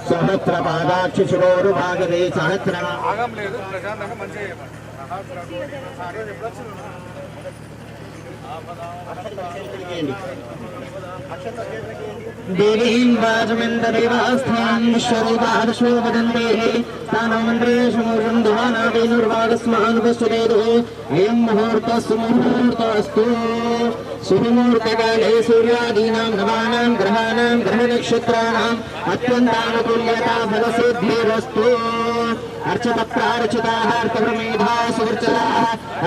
सहस्रपादाक्षि शिरोरुभागदे सहस्र देवीं वाजमेन्द्रदेवास्थान् विश्वरूपार्शो वदन्ते स्थानमन्त्रेषु मूर्धवानावेनुर्वागस्मानुपश्येदो अयं मुहूर्तः सुमुहूर्तस्तु शुभमुहूर्तकाले सूर्यादीनां नवानां ग्रहाणां ग्रहनक्षत्राणाम् अत्यन्तानुकूल्यता फलसिद्धिरस्तु अर्चतप्रार्चिताः अर्थप्रमेधा सुवर्चलाः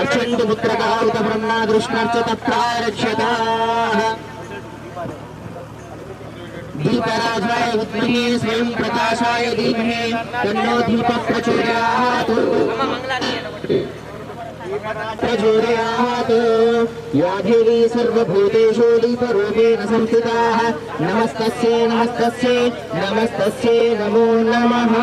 अर्चन्तु पुत्रकाः उत ब्रह्मादृष्णर्चतप्रारक्ष्यताः दीपराजाय विद्महे स्वयं प्रकाशाय धीमहि तन्नो दीपः प्रचोदयात् या देवी सर्वभूतेषु दीपरूपेण संस्थिताः नमस्तस्यै नमस्तस्यै नमस्तस्यै नमो नमः।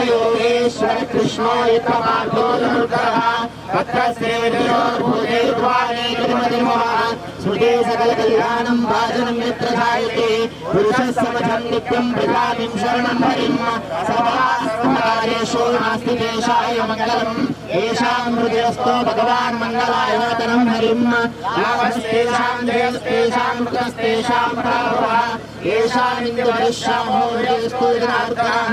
योगेश्वर कृष्ण स्मृते सकल कल्याणं भाजनं यत्र जायते पुरुषः समझं नित्यं प्रजातिं शरणं हरिं सर्वास्तु नास्ति देशाय मङ्गलम् येषां हृदयस्थो भगवान् मङ्गलायतनं हरिं लाभस्तेषां जयस्तेषां कृतस्तेषां पराभवः येषाम् इन्द्रवरिष्यामो हृदयस्थो जनार्दनः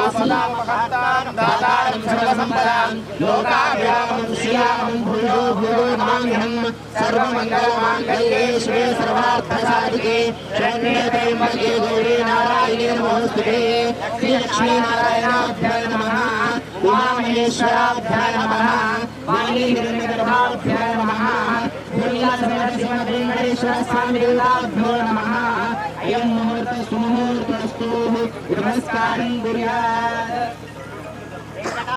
आसनामहत्तारं दातारं सर्वसम्पदां लोकाभिरामं श्रियामं भूयो भूयो नमाम्यहं सर्वमङ्गलमाङ्गल्ये शिवे सर्वार्थसाधिके शरण्ये त्र्यम्बके गौरी नारायणे नमोऽस्तुते श्रीलक्ष्मीनारायणाभ्याय नमः उमामहेश्वराभ्याय नमः वाणीहिरण्यगर्भाभ्याय नमः वेङ्कटेश्वरस्वामिदेवाभ्यो नमः अयं मुहूर्तः सुमुहूर्तस्तु नमस्कारं कुर्यात्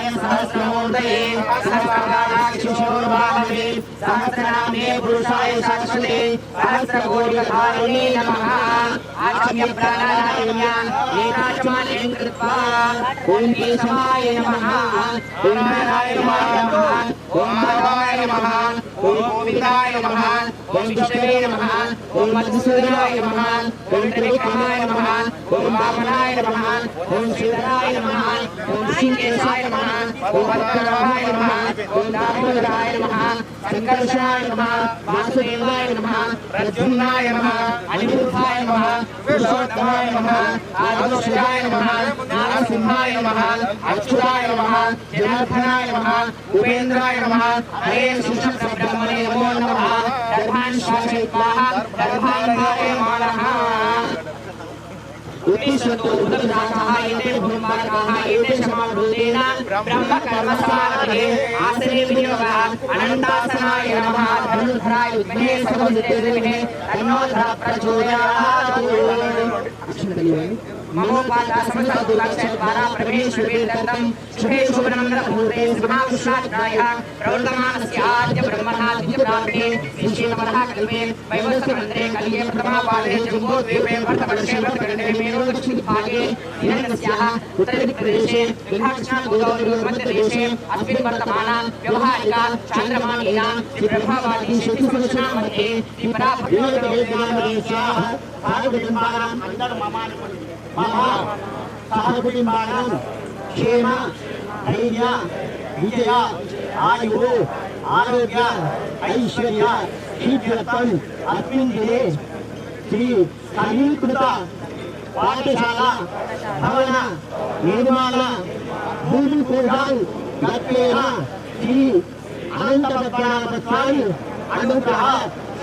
सहस्रमूर्तये सहस्रपादाक्षिशोर्वाहवे सहस्रनामे पुरुषाय शाश्वते सहस्रकोटिधारिणे नमः आचम्य प्राणायाम्या एकाचमानं कृत्वा ॐ केशवाय नमः ॐ हराय नमः ॐ माधवाय नमः ॐ गोविन्दाय नमः ॐ विष्णवे नमः ॐ मधुसूदनाय नमः ॐ त्रिविक्रमाय नमः ॐ वामनाय नमः ॐ शिवराय नमः ॐ सिंहेशाय नमः ॐ भद्रनाभाय नमः ॐ दामोदराय नमः संकर्षणाय नमः वासुदेवाय नमः प्रद्युम्नाय नमः अनिरुद्धाय नमः पुरुषोत्तमाय नमः आदिशेषाय नमः नारसिंहाय नमः अच्युताय नमः जनार्दनाय नमः उपेन्द्राय नमः हरे शिवब्रह्मणे नमो नमः दर्भान् श्वासयित्वा दर्भान्धाय नमः उत्तिष्ठन्तु उदरदाताः एते भूमार्गाः एते समाभूतेन ब्रह्मकर्मसारभे आसने विनियोगः अनन्तासनाय नमः धनुर्धराय विद्महे सर्वसिद्धिर्विहे तन्नो प्रचोदयात् ममोपादासमस्तदुर्लक्षद्वारा प्रवेशवेदत्तं शुभे शुभनमनमुहूर्ते महापुरुषाध्यायः प्रवर्तमानस्य आद्य ब्रह्मणा दिव्यप्राप्ते श्रीशेनवरः कल्पे वैवस्वतन्त्रे कलिये प्रथमपादे जम्बूद्वीपे भरतवर्षे भरतखण्डे मेरुदक्षिणभागे हिरण्यस्याः उत्तरदिक्प्रदेशे विहाक्षणगोदावरीमध्यदेशे अस्मिन् वर्तमाना व्यवहारिका चान्द्रमाणीया श्रीब्रह्मवादी श्रुतिसंरचना मध्ये विपराभवेद्याः साधुकुटुम्बानाम् महा सहकुटुम्बानां क्षेम धैर्य विजय आयु आरोग्य ऐश्वर्य शीघ्रत्वम् अस्मिन् दिने श्री समीकृत पाठशाला भवन निर्माण भूमिपूजां गत्वेन श्री अनन्तपद्मनाभस्वामी अनुग्रह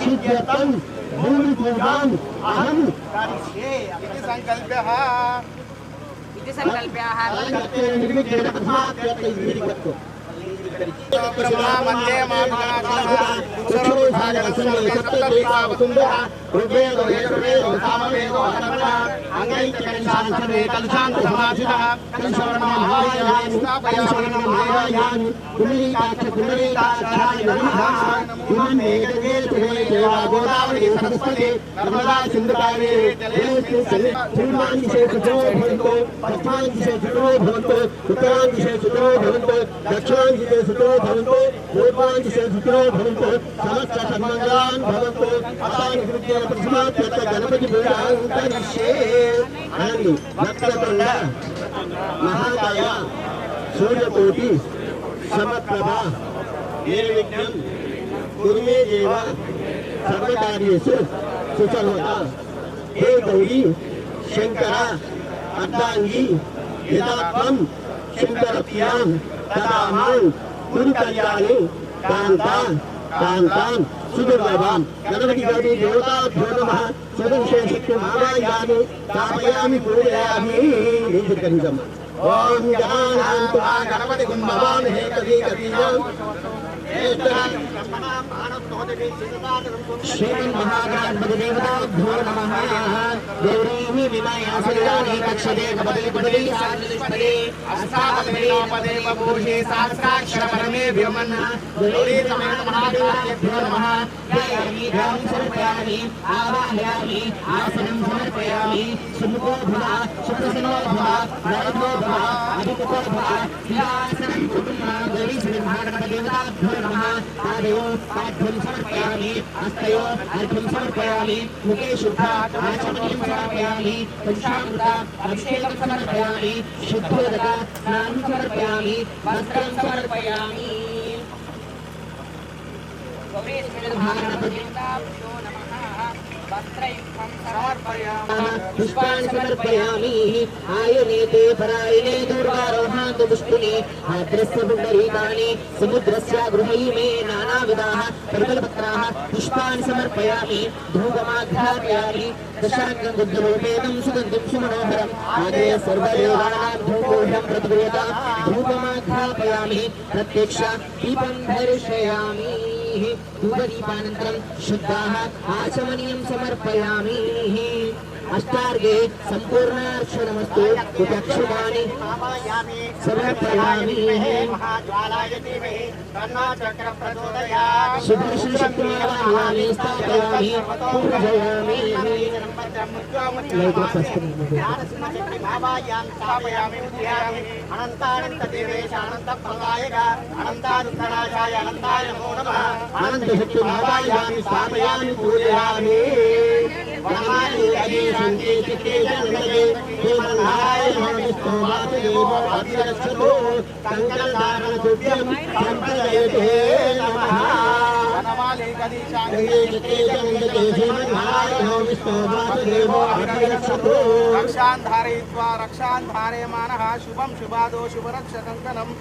शीघ्रत्वं भूमिपूजाम् अहं करिष्ये इति संकल्प्यः ब्रह्मा मध्ये दक्षिणांशे सुतो भवन्तु पूर्वांशे सुतो भवन्तु समस्त तन्मङ्गलान् भवन्तु अतानि कृत्य प्रथमात्यत्र गणपति पूजां करिष्ये अनन्तु वक्रतुण्ड महाकाय सूर्यकोटि समप्रभा निर्विघ्नं कुरु मे देव सर्वकार्येषु सुसर्वदा हे गौरी शंकर अर्धांगी यदा त्वं शंकरप्रियां तदा मां कुरु कल्याणी कान्तां सुदुर्लभां गणपति गौरी देवताभ्यो नमः स्वदंशक्तिमावाहयामि स्थापयामि पूजयामि निर्विघ्नं ओम गणानान्तु गणपति भवामहे कविकवीनां श्रीमन्महागणाधिपतिदेवताभ्यो नमः गौरीः विमयासुराणि कक्षते कपतिपदे साधुष्पदे अस्तापदे भूषे सहस्राक्षरपरमे व्योमन् गौरी समेत महादेवाभ्यो नमः ध्यायामि ध्यानं समर्पयामि आवाहयामि आसनं समर्पयामि सुमुखो भव सुप्रसन्नो भव वरदो भव अधिकृतो भव सिंहासनं कुटुम्बा गौरी श्रीमन्महागणाधिपतिदेवताभ्यो नमः आदयो पाठ्यं समर्पयामि हस्तयो अर्घ्यं समर्पयामि मुखे शुद्ध आचमनीयं समर्पयामि पंचामृत अभिषेकं समर्पयामि शुद्धोदक स्नानं समर्पयामि वस्त्रं समर्पयामि गौरी श्रीमन्महागणाधिपतिदेवताभ्यो नमः वस्त्रयुक्तं समर्पयामि पुष्पाणि समर्पयामि आयुनेते परायणे दूर्वारोहान्तु पुष्पिने आद्रस्य पुण्डरीकाणि समुद्रस्य गृहै मे नानाविधाः परिमलपत्राः पुष्पाणि समर्पयामि धूपमाघ्रापयामि दशाङ्गं बुद्धरूपेणं सुगन्धिं सुमनोहरम् आदय सर्वदेवानां धूपोऽहं प्रतिगृह्यतां धूपमाघ्रापयामि प्रत्यक्ष दीपं दर्शयामि धूपदीपानन्तरं शुद्धाः आचमनीयं समर्पयामि अष्टार्गे संपूर्णार्चनमस्तु उपक्षुमानि समर्पयामि शुभश्रीशक्तिमावाहयामि स्थापयामि पूजयामि अनन्तानन्तदेवेश अनन्तप्रदायक अनन्तादुःखनाशाय अनन्ताय नमो नमः अनन्तशक्तिमावाहयामि स्थापयामि पूजयामि शांति चित्ते जनमये हेमनारायण विष्णुवासुदेवो अभिरक्षतो कंकणधारणतुभ्यं संप्रदयते नमः वनमाले कदी शांति चित्ते जनमये हेमनारायण विष्णुवासुदेवो अभिरक्षतो रक्षान् धारयित्वा रक्षान् धारयमानः शुभं शुभादो शुभरक्षकङ्कणम्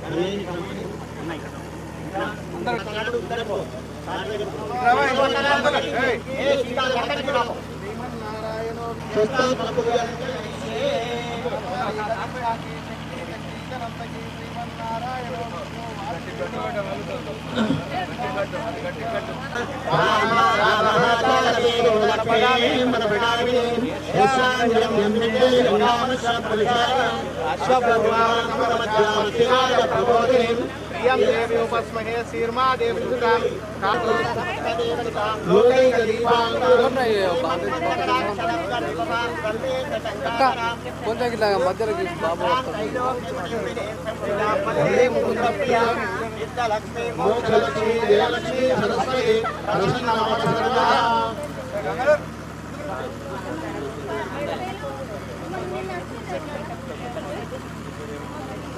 प्रियं देवी उपस्महे शीर्मा देवी सुतां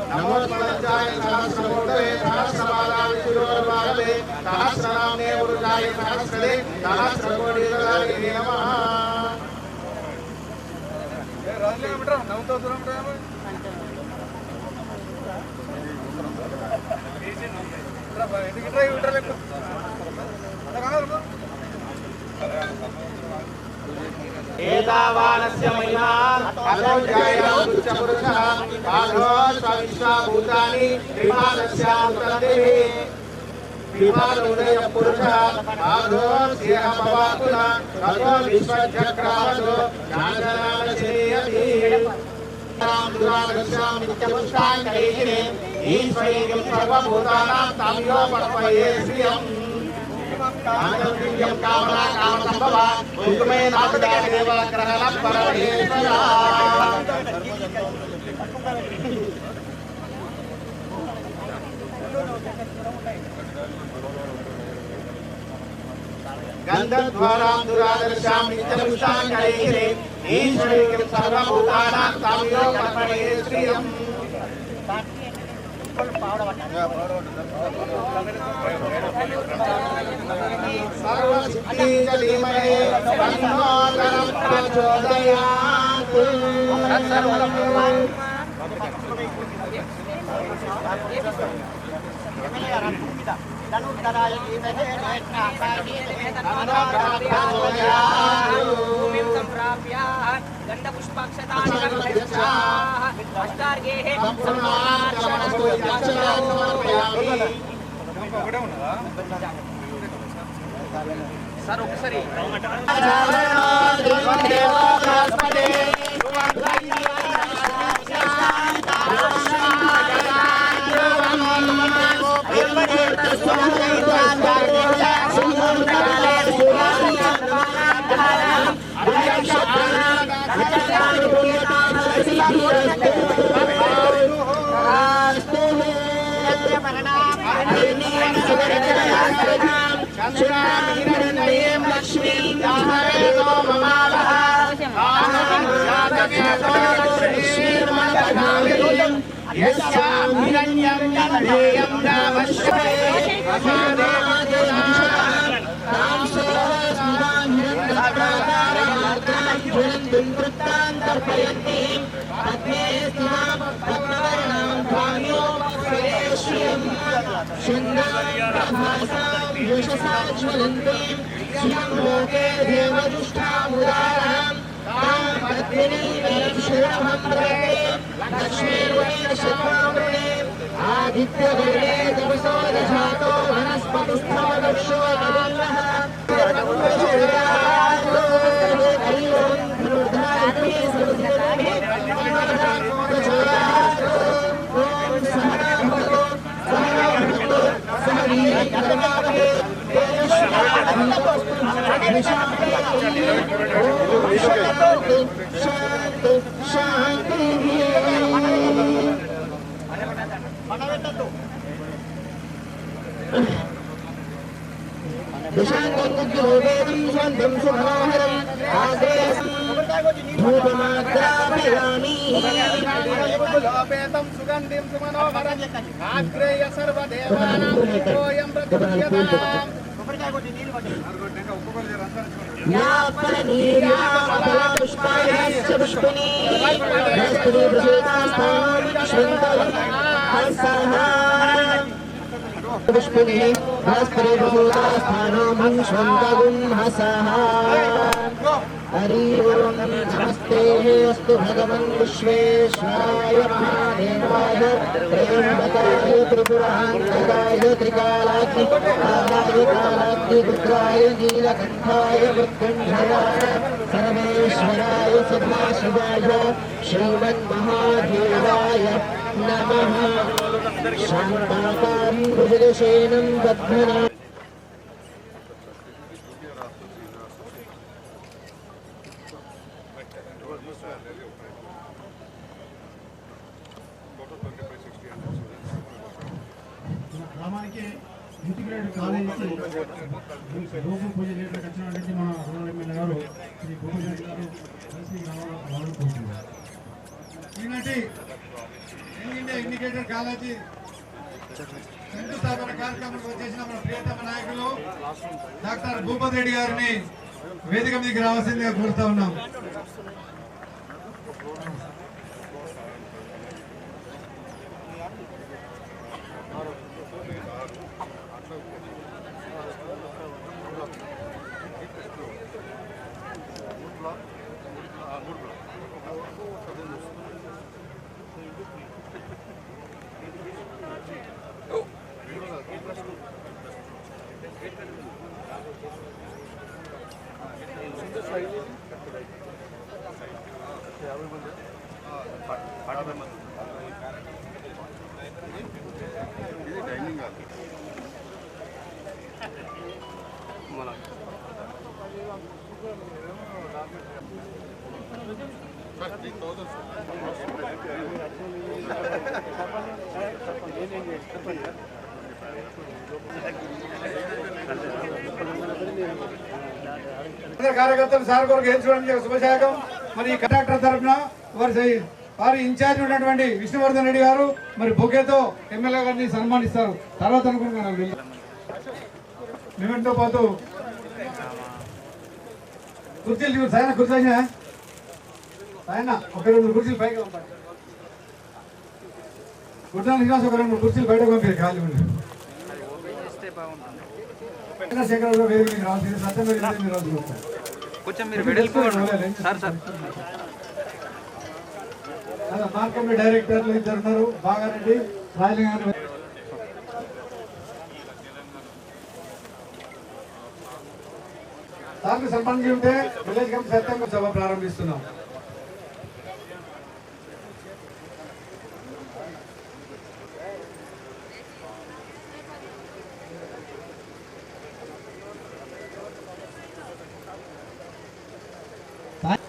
नमोस्मृत्याय सहस्रमूर्तये सहस्रपादाय शिरोर्वाहवे सहस्रनाम्ने पुरुषाय सहस्रदे सहस्रकोटिदलाय नमः ए राजले बेटा नवतो दूरम रे एतावानस्य महिमा अगौजायपुरुषः आधो सविश्वाभूतानि त्रिमानस्यान्तरदेहि त्रिमानोदयपुरुषः आधो श्रियमवाकुला ततो विश्वचक्रावतो ज्ञाननाशेयति रामदुरागस्यां नित्यपुष्टाङ्गैः ईश्वरीं सर्वभूतानां ताम्यो पठपये श्रियम् आनंदियं कामना कामसंभवा उद्मे नामदेव देवग्रहणं परमेश्वरा गन्धद्वारां दुरादर्शां नित्यपुष्टाङ्गैः ईश्वरीं सर्वभूतानां ताम्यो कर्मणे श्रियम् सर्वसिद्धिजलीमये तन्नोदरं प्रचोदयात् धनुर्धराय धीमहि भूमिं सम्प्राप्य गन्धपुष्पाक्षताः अष्टार्गेः सर ఒకసారి आदित्यवर्णे तपसो दशातो वनस्पतिस्थो दक्षो सुगंधिं सुमनोहरं आग्रेय सर्वदेवानां पूजोऽयं प्रतिपद्यताम् पुष्पिणी हस्ते भूतास्थानो मंश्वन्तगुं हसः हरि ओं नमस्ते अस्तु भगवन् विश्वेश्वराय महादेवाय त्र्यम्बकाय त्रिपुरान्तकाय त्रिकालाग्निरुद्राय नीलकण्ठाय मृत्युञ्जयाय सर्वेश्वराय सदाशिवाय श्रीमन्महादेवाय नमः शान्ताकारं भुजगशयनं बध्मना గ్రామానికి ఇంటిగ్రేటెడ్ కాలేజీకి లోకల్ పూజ లీడర్కి వచ్చినటువంటి మన రూరల్ ఎమ్మెల్యే గారు శ్రీ గోపిరెడ్డి గారు కలిసి రావాలని కోరుతున్నారు. ఈనాటి ఇండియా ఇండికేటెడ్ కాలేజీ శంకుస్థాపన కార్యక్రమానికి వచ్చేసిన మన ప్రియతమ నాయకులు డాక్టర్ భూపతి రెడ్డి గారిని వేదిక మీదకి రావాల్సిందిగా కోరుతా ఉన్నాం. కార్యకర్తలు సార్ కొరకు గెలుచుకోవడానికి శుభశాఖం. మరి కండక్టర్ తరఫున వారి ఇన్ఛార్జ్ ఉన్నటువంటి విష్ణువర్ధన్ రెడ్డి గారు మరి బొకేతో ఎమ్మెల్యే గారిని సన్మానిస్తారు. తర్వాత అనుకుంటున్నాను మేమెంతో పాటు కుర్చీలు సాయన కూర్చోయినా ఆయన ఒక 2 కుర్చీలు పైకి పంపండి. గుడ్డాల శ్రీనివాస్ ఒక 2 కుర్చీలు బయట పంపారు ఖాళీ ఉండి. చంద్రశేఖర్ వేదిక రావాల్సింది సత్యం మార్కెట్ డైరెక్టర్లు 2 ఉన్నారు, బాగారెడ్డి రాజలింగ. సార్లు సన్మానించి ఉంటే విలేజ్ కమిటీ సత్యంగా సభ ప్రారంభిస్తున్నాం.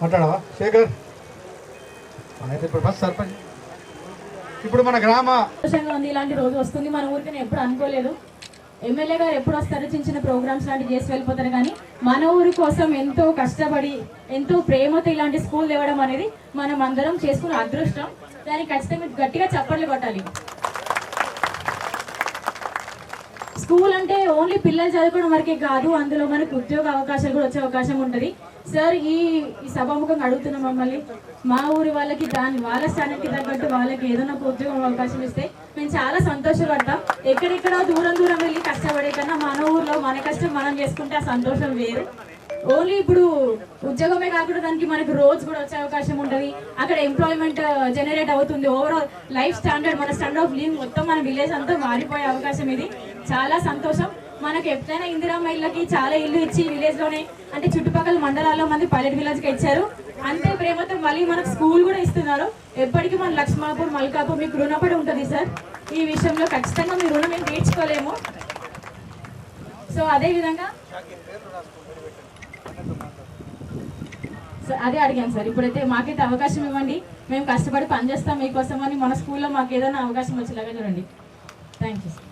మాట్లాడవా శేఖర్? అయితే ఇప్పుడు ఫస్ట్ సర్పంచ్. ఇప్పుడు మన గ్రామ సంతోషంగా ఉంది. ఇలాంటి రోజు వస్తుంది మన ఊరికి ఎప్పుడు అనుకోలేదు. ఎమ్మెల్యే గారు ఎప్పుడు వస్తారో చిన్న చిన్న ప్రోగ్రామ్స్ లాంటివి చేసి వెళ్ళిపోతారు, కానీ మన ఊరి కోసం ఎంతో కష్టపడి ఎంతో ప్రేమతో ఇలాంటి స్కూల్ తేవడం అనేది మనం అందరం చేసుకున్న అదృష్టం. దానికి ఖచ్చితంగా గట్టిగా చప్పట్లు కొట్టాలి. స్కూల్ అంటే ఓన్లీ పిల్లలు చదువుకోవడం వరకే కాదు, అందులో మనకు ఉద్యోగ అవకాశాలు కూడా వచ్చే అవకాశం ఉంటుంది. సార్ ఈ సభాముఖంగా అడుగుతున్నాం మమ్మల్ని, మా ఊరి వాళ్ళకి వాళ్ళ స్థానానికి తగ్గట్టు వాళ్ళకి ఏదైనా ఒక ఉద్యోగం అవకాశం ఇస్తే మేము చాలా సంతోషపడతాం. ఎక్కడెక్కడ దూరం దూరం వెళ్ళి కష్టపడే కన్నా మన ఊర్లో మన కష్టం మనం చేసుకుంటే ఆ సంతోషం వేరు. ఓన్లీ ఇప్పుడు ఉద్యోగమే కాకుండా దానికి మనకు రోజు కూడా వచ్చే అవకాశం ఉంటుంది. అక్కడ ఎంప్లాయ్మెంట్ జనరేట్ అవుతుంది. ఓవరాల్ లైఫ్ స్టాండర్డ్, మన స్టాండర్డ్ ఆఫ్ లివింగ్ మొత్తం మన విలేజ్ అంతా మారిపోయే అవకాశం ఇది. చాలా సంతోషం. మనకు ఎప్పుడైనా ఇందిరమ్మ ఇళ్ళకి చాలా ఇల్లు ఇచ్చి విలేజ్ లోనే అంటే చుట్టుపక్కల మండలాల్లో మంది పైలట్ విలేజ్ కి ఇచ్చారు. అంతే ప్రేమతో మళ్ళీ మనకు స్కూల్ కూడా ఇస్తున్నారు. ఎప్పటికీ మన లక్ష్మాపూర్ మల్కాపూర్ మీకు రుణపడి ఉంటుంది సార్. ఈ విషయంలో ఖచ్చితంగా మీ రుణం మేము తీర్చుకోలేము. సో అదే విధంగా అదే అడిగాను సార్. ఇప్పుడైతే మాకైతే అవకాశం ఇవ్వండి, మేము కష్టపడి పనిచేస్తాం మీకోసం అని. మన స్కూల్లో మాకు ఏదైనా అవకాశం వచ్చేలాగా చూడండి. Thank you sir.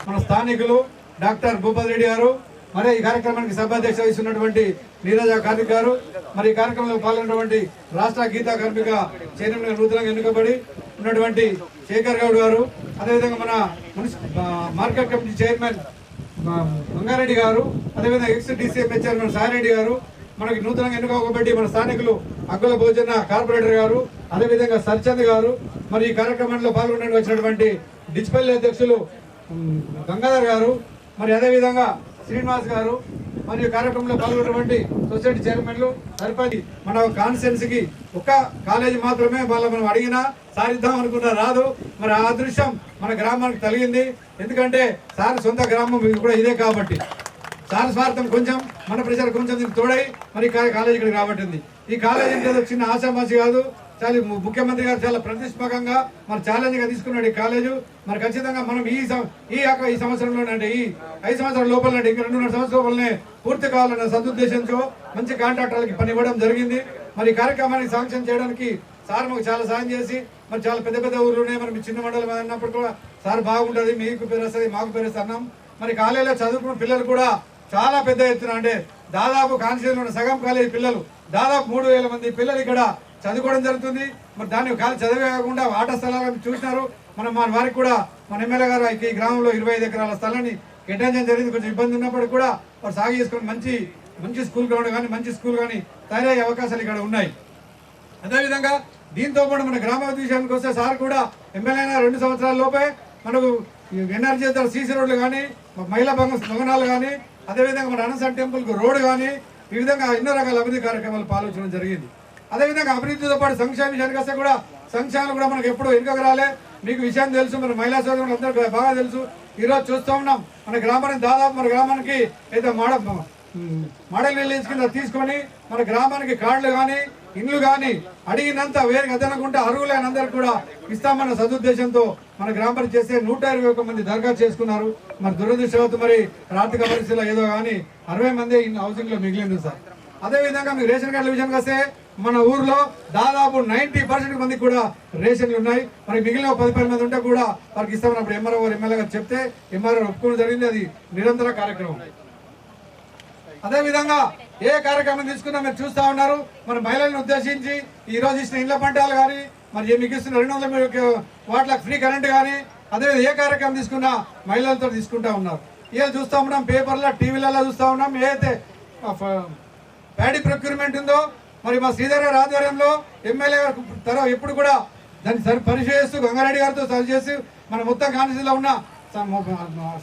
మన స్థానికులు డాక్టర్ భూపతి రెడ్డి గారు, మరి ఈ కార్యక్రమానికి సభాధ్యక్ష వహిస్తున్నటువంటి నీరజ కార్మిక్ గారు, మరి ఈ కార్యక్రమంలో పాల్గొన్నటువంటి రాష్ట్ర గీతా కార్మిక చైర్మన్ నూతనంగా ఎన్నుకబడి ఉన్నటువంటి శేఖర్ గౌడ్ గారు, అదేవిధంగా మన మార్కెట్ కమిటీ చైర్మన్ మంగారెడ్డి గారు, అదేవిధంగా ఎక్స్ డిసిఎం చైర్మన్ సాయిరెడ్డి గారు, మనకి నూతనంగా ఎన్నుకోబట్టి మన స్థానికులు అగ్గుల భోజన కార్పొరేటర్ గారు, అదేవిధంగా సర్చంద్ గారు, మరి ఈ కార్యక్రమంలో పాల్గొనడానికి వచ్చినటువంటి డిజిపల్ అధ్యక్షులు గంగాధర్ గారు, మరి అదేవిధంగా శ్రీనివాస్ గారు, మరియు కార్యక్రమంలో పాల్గొన్నటువంటి సొసైటీ చైర్మన్లు, సర్పంచ్. మన కాన్స్టిట్యున్సీకి ఒక కాలేజీ మాత్రమే మనం అడిగినా సాధిద్దాం అనుకున్నా రాదు. మరి ఆ అదృష్టం మన గ్రామానికి కలిగింది. ఎందుకంటే సార్ సొంత గ్రామం కూడా ఇదే కాబట్టి సార్ స్వార్థం కొంచెం, మన ప్రజలు కొంచెం దీనికి తోడై మరి కాలేజీ ఇక్కడికి రాబట్టింది. ఈ కాలేజీ ఏదో చిన్న ఆశామాసి కాదు, చాలా ముఖ్యమంత్రి గారు చాలా ప్రతిష్టాత్మకంగా మరి ఛాలెంజ్ గా తీసుకున్నాడు ఈ కాలేజు. మరి ఖచ్చితంగా మనం ఈ సంవత్సరంలోనే అంటే ఈ 5 సంవత్సరాల లోపల ఇంకా 2.5 సంవత్సరాల లోపలనే పూర్తి కావాలన్న సదుద్దేశంతో మంచి కాంట్రాక్టర్లకి పని ఇవ్వడం జరిగింది. మరి కార్యక్రమానికి శాంక్షన్ చేయడానికి సార్ మాకు చాలా సాయం చేసి, మరి చాలా పెద్ద పెద్ద ఊర్లు ఉన్నాయి, మరి చిన్న మండలం అన్నప్పుడు కూడా సార్ బాగుంటుంది, మీకు పేరు వస్తుంది, మాకు పేరు వస్తుంది అన్నాం. మరి కాలేజీలో చదువుకున్న పిల్లలు కూడా చాలా పెద్ద ఎత్తున, అంటే దాదాపు కాన్స్టిట్యూన్సీలో ఉన్న సగం కాలేజీ పిల్లలు, దాదాపు 3000 మంది పిల్లలు ఇక్కడ చదువుకోవడం జరుగుతుంది. మరి దాన్ని చదివే కాకుండా ఆట స్థలాలను చూసినారు. మన వారికి కూడా మన ఎమ్మెల్యే గారు ఈ గ్రామంలో 25 ఎకరాల స్థలాన్ని కేటాయించడం జరిగింది. కొంచెం ఇబ్బంది ఉన్నప్పటికీ కూడా వారు సాగు చేసుకుని మంచి స్కూల్ గ్రౌండ్ కానీ మంచి స్కూల్ కానీ తయారయ్యే అవకాశాలు ఇక్కడ ఉన్నాయి. అదేవిధంగా దీంతో పాటు మన గ్రామాభివృద్ధి విషయానికి వస్తే సార్ కూడా ఎమ్మెల్యే అయిన 2 సంవత్సరాల లోపే మనకు ఎన్ఆర్జీ సీసీ రోడ్లు కానీ, మహిళా భవనాలు కానీ, అదేవిధంగా మన అనంత టెంపుల్కు రోడ్డు కానీ, ఈ విధంగా ఎన్నో రకాల అభివృద్ధి కార్యక్రమాలు పాల్గొనడం జరిగింది. అదేవిధంగా అభివృద్ధితో పాటు సంక్షేమ విషయానికి వస్తే కూడా సంక్షేమాలు కూడా మనకు ఎప్పుడు వెనుకకు రాలే. మీకు విషయం తెలుసు, మన మహిళా సోదరులు అందరికీ బాగా తెలుసు. ఈరోజు చూస్తూ ఉన్నాం మన గ్రామానికి దాదాపు మన గ్రామానికి అయితే మోడల్ విలేజ్ కింద తీసుకొని మన గ్రామానికి కార్డులు కానీ ఇండ్లు కానీ అడిగినంత వేరే అదనకుండా అర్హులైన అందరికి కూడా ఇస్తామన్న సదుద్దేశంతో మన గ్రామానికి చేస్తే 121 మంది దరఖాస్తు చేసుకున్నారు. మరి దురదృష్టవత్తు మరి ఆర్థిక పరిస్థితుల్లో ఏదో కానీ 60 మంది హౌసింగ్ లో మిగిలింది సార్. అదేవిధంగా మీకు రేషన్ కార్డుల విషయానికి వస్తే మన ఊర్లో దాదాపు 90% మందికి కూడా రేషన్లు ఉన్నాయి. మరి మిగిలిన 10 మంది ఉంటే కూడా వారికి ఇస్తామని అప్పుడు ఎంఆర్ఓ ఎమ్మెల్యే గారు చెప్తే ఎంఆర్ఓ ఒప్పుకోవడం జరిగింది. అది నిరంతర కార్యక్రమం. అదేవిధంగా ఏ కార్యక్రమం తీసుకున్నా మీరు చూస్తూ ఉన్నారు. మరి మహిళలను ఉద్దేశించి ఈ రోజు ఇచ్చిన ఇళ్ల పంటాలు కానీ, మరి మీకు ఇస్తున్న 200 వాట్లకు ఫ్రీ కరెంట్ కానీ, అదేవిధంగా ఏ కార్యక్రమం తీసుకున్నా మహిళలతో తీసుకుంటా ఉన్నారు. ఇవాళ చూస్తూ ఉన్నాం, పేపర్లో టీవీలలో చూస్తూ ఉన్నాం. ఏదైతే ప్యాడీ ప్రొక్యూర్మెంట్ ఉందో, మరి మా శ్రీధర్ గారి ఆధ్వర్యంలో ఎమ్మెల్యే గారు ఎప్పుడు కూడా దాన్ని పరిశీలిస్తూ గంగారెడ్డి గారితో సరి చేసి మన మొత్తం కాన్స్టిట్యూన్సీలో ఉన్న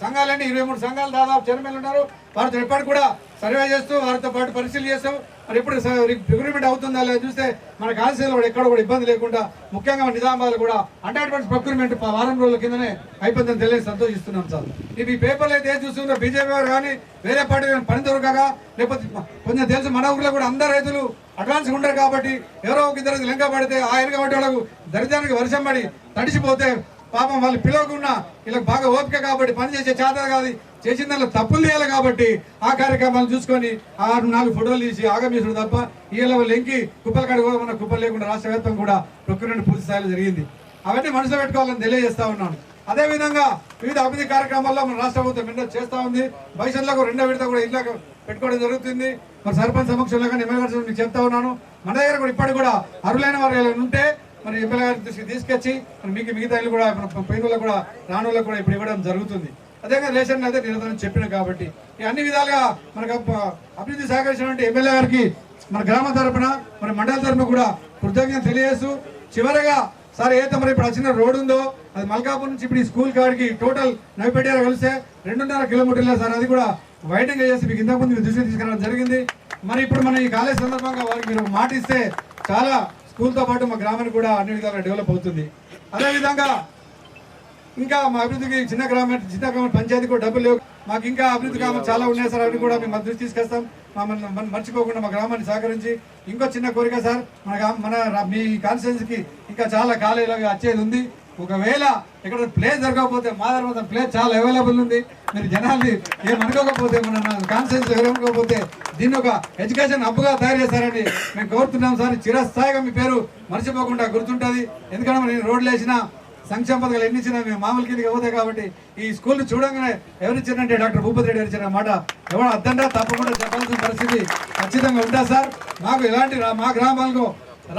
సంఘాలన్నీ 23 సంఘాలు దాదాపు చైర్మన్లు ఉన్నారు. వారితో ఎప్పటికి కూడా సర్వే చేస్తూ వారితో పాటు పరిశీలన చేస్తూ మరి ఎప్పుడు రిక్రూట్మెంట్ అవుతుందా లేదా చూస్తే మన కాన్స్టిట్యూన్సీలో కూడా ఎక్కడ కూడా ఇబ్బంది లేకుండా, ముఖ్యంగా నిజామాబాద్ కూడా అంటాటువంటి ప్రొక్యూర్మెంట్ వారం రోజుల కిందనే అయిపోతుందని తెలియని సంతోషిస్తున్నాం సార్. ఇవి పేపర్లు అయితే ఏం చూస్తుందో బీజేపీ వారు కానీ వేరే పార్టీ పని దొరకగా, లేకపోతే కొంచెం తెలుసు మన ఊర్లో కూడా అందరు రైతులు అడ్వాన్స్ ఉండరు కాబట్టి ఎవరో ఒక ఇద్దరు లెంక పడితే ఆ వెనక పడే వాళ్ళకు దరిద్రానికి వర్షం పడి తడిసిపోతే పాపం వాళ్ళు పిలవకున్నా వీళ్ళకి బాగా ఓపిక కాబట్టి పని చేసే చేత కాదు, చేసిన దానిలో తప్పులు చేయాలి కాబట్టి ఆ కార్యక్రమాలు చూసుకొని 6-4 ఫోటోలు తీసి ఆగమీసుడు తప్ప వీళ్ళ లెంకి కుప్పల కాడికి పోకుండా కుప్పలు లేకుండా రాష్ట్ర వ్యాప్తంగా కూడా ప్రొక్యూర్మెంట్ పూర్తి స్థాయిలో జరిగింది. అవన్నీ మనసులో పెట్టుకోవాలని తెలియజేస్తా ఉన్నాను. అదేవిధంగా వివిధ అభివృద్ధి కార్యక్రమాల్లో మన రాష్ట్ర ప్రభుత్వం ఎన్నో చేస్తూ ఉంది. భవిష్యత్తులో 2వ విడత కూడా ఇళ్ళకు పెట్టుకోవడం జరుగుతుంది. మరి సర్పంచ్ సమక్షంలో కానీ ఎమ్మెల్యే గారు మీకు చెప్తా ఉన్నాను. మన దగ్గర కూడా ఇప్పటికి కూడా అర్హులైన వారు ఉంటే మరి ఎమ్మెల్యే గారి దృష్టికి తీసుకొచ్చి మీకు మిగతా ఇల్లు కూడా పైన కూడా రానులకు కూడా ఇప్పుడు ఇవ్వడం జరుగుతుంది. అదేవిధంగా రేషన్ అయితే నిరంతరం చెప్పిన కాబట్టి ఈ అన్ని విధాలుగా మనకు అభివృద్ధి సహకరించినటువంటి ఎమ్మెల్యే గారికి మన గ్రామ తరపున మన మండల తరపున కూడా కృతజ్ఞత తెలియజేస్తూ, చివరగా సార్ ఏదైతే మరి ఇప్పుడు వచ్చిన రోడ్డు ఉందో అది మల్కాపూర్ నుంచి ఇప్పుడు ఈ స్కూల్ కాడికి టోటల్ నవిపేట కలిస్తే 2.5 కిలోమీటర్లే సార్. అది కూడా వైడింగ్ చేసి మీకు ఇంతకుముందు మీ దృష్టి తీసుకురావడం జరిగింది. మరి ఇప్పుడు మన ఈ కాలేజ్ సందర్భంగా వారికి మీరు మాట ఇస్తే చాలా స్కూల్తో పాటు మా గ్రామానికి కూడా అన్ని విధాలుగా డెవలప్ అవుతుంది. అదేవిధంగా ఇంకా మా అభివృద్ధికి చిన్న గ్రామ పంచాయతీ కూడా డబ్బులు లేవు. మాకు ఇంకా అభివృద్ధి కావాలి చాలా ఉన్నాయి సార్. అవి కూడా మేము దృష్టి తీసుకొస్తాం. మనం మర్చిపోకుండా మా గ్రామాన్ని సహకరించి ఇంకో చిన్న కోరిక సార్, మన మీ కాన్స్టిట్యున్సీకి ఇంకా చాలా కాలేజీలుగా వచ్చేది ఉంది. ఒకవేళ ఇక్కడ ప్లేస్ దొరకకపోతే మా దగ్గర ప్లేస్ చాలా అవైలబుల్ ఉంది. మీరు జనాల్ని ఏమనుకోకపోతే మన కాన్స్టిట్యున్సీ ఎవరనుకోకపోతే దీన్ని ఒక ఎడ్యుకేషన్ హబ్గా తయారు చేస్తారని మేము కోరుతున్నాం సార్. చిరస్థాయిగా మీ పేరు మర్చిపోకుండా గుర్తుంటుంది. ఎందుకంటే నేను రోడ్లు వేసినా సంక్షేమ పథకాలు ఎన్ని ఇచ్చినా మేము మామూలు కిందకి అవుతాయి కాబట్టి ఈ స్కూల్ చూడంగానే ఎవరిచ్చారంటే డాక్టర్ భూపతి రెడ్డి గారు ఇచ్చిన మాట ఎవరు అద్దండా తప్పకుండా చెప్పాల్సిన పరిస్థితి ఖచ్చితంగా ఉంటుంది సార్. మాకు ఎలాంటి మా గ్రామాలకు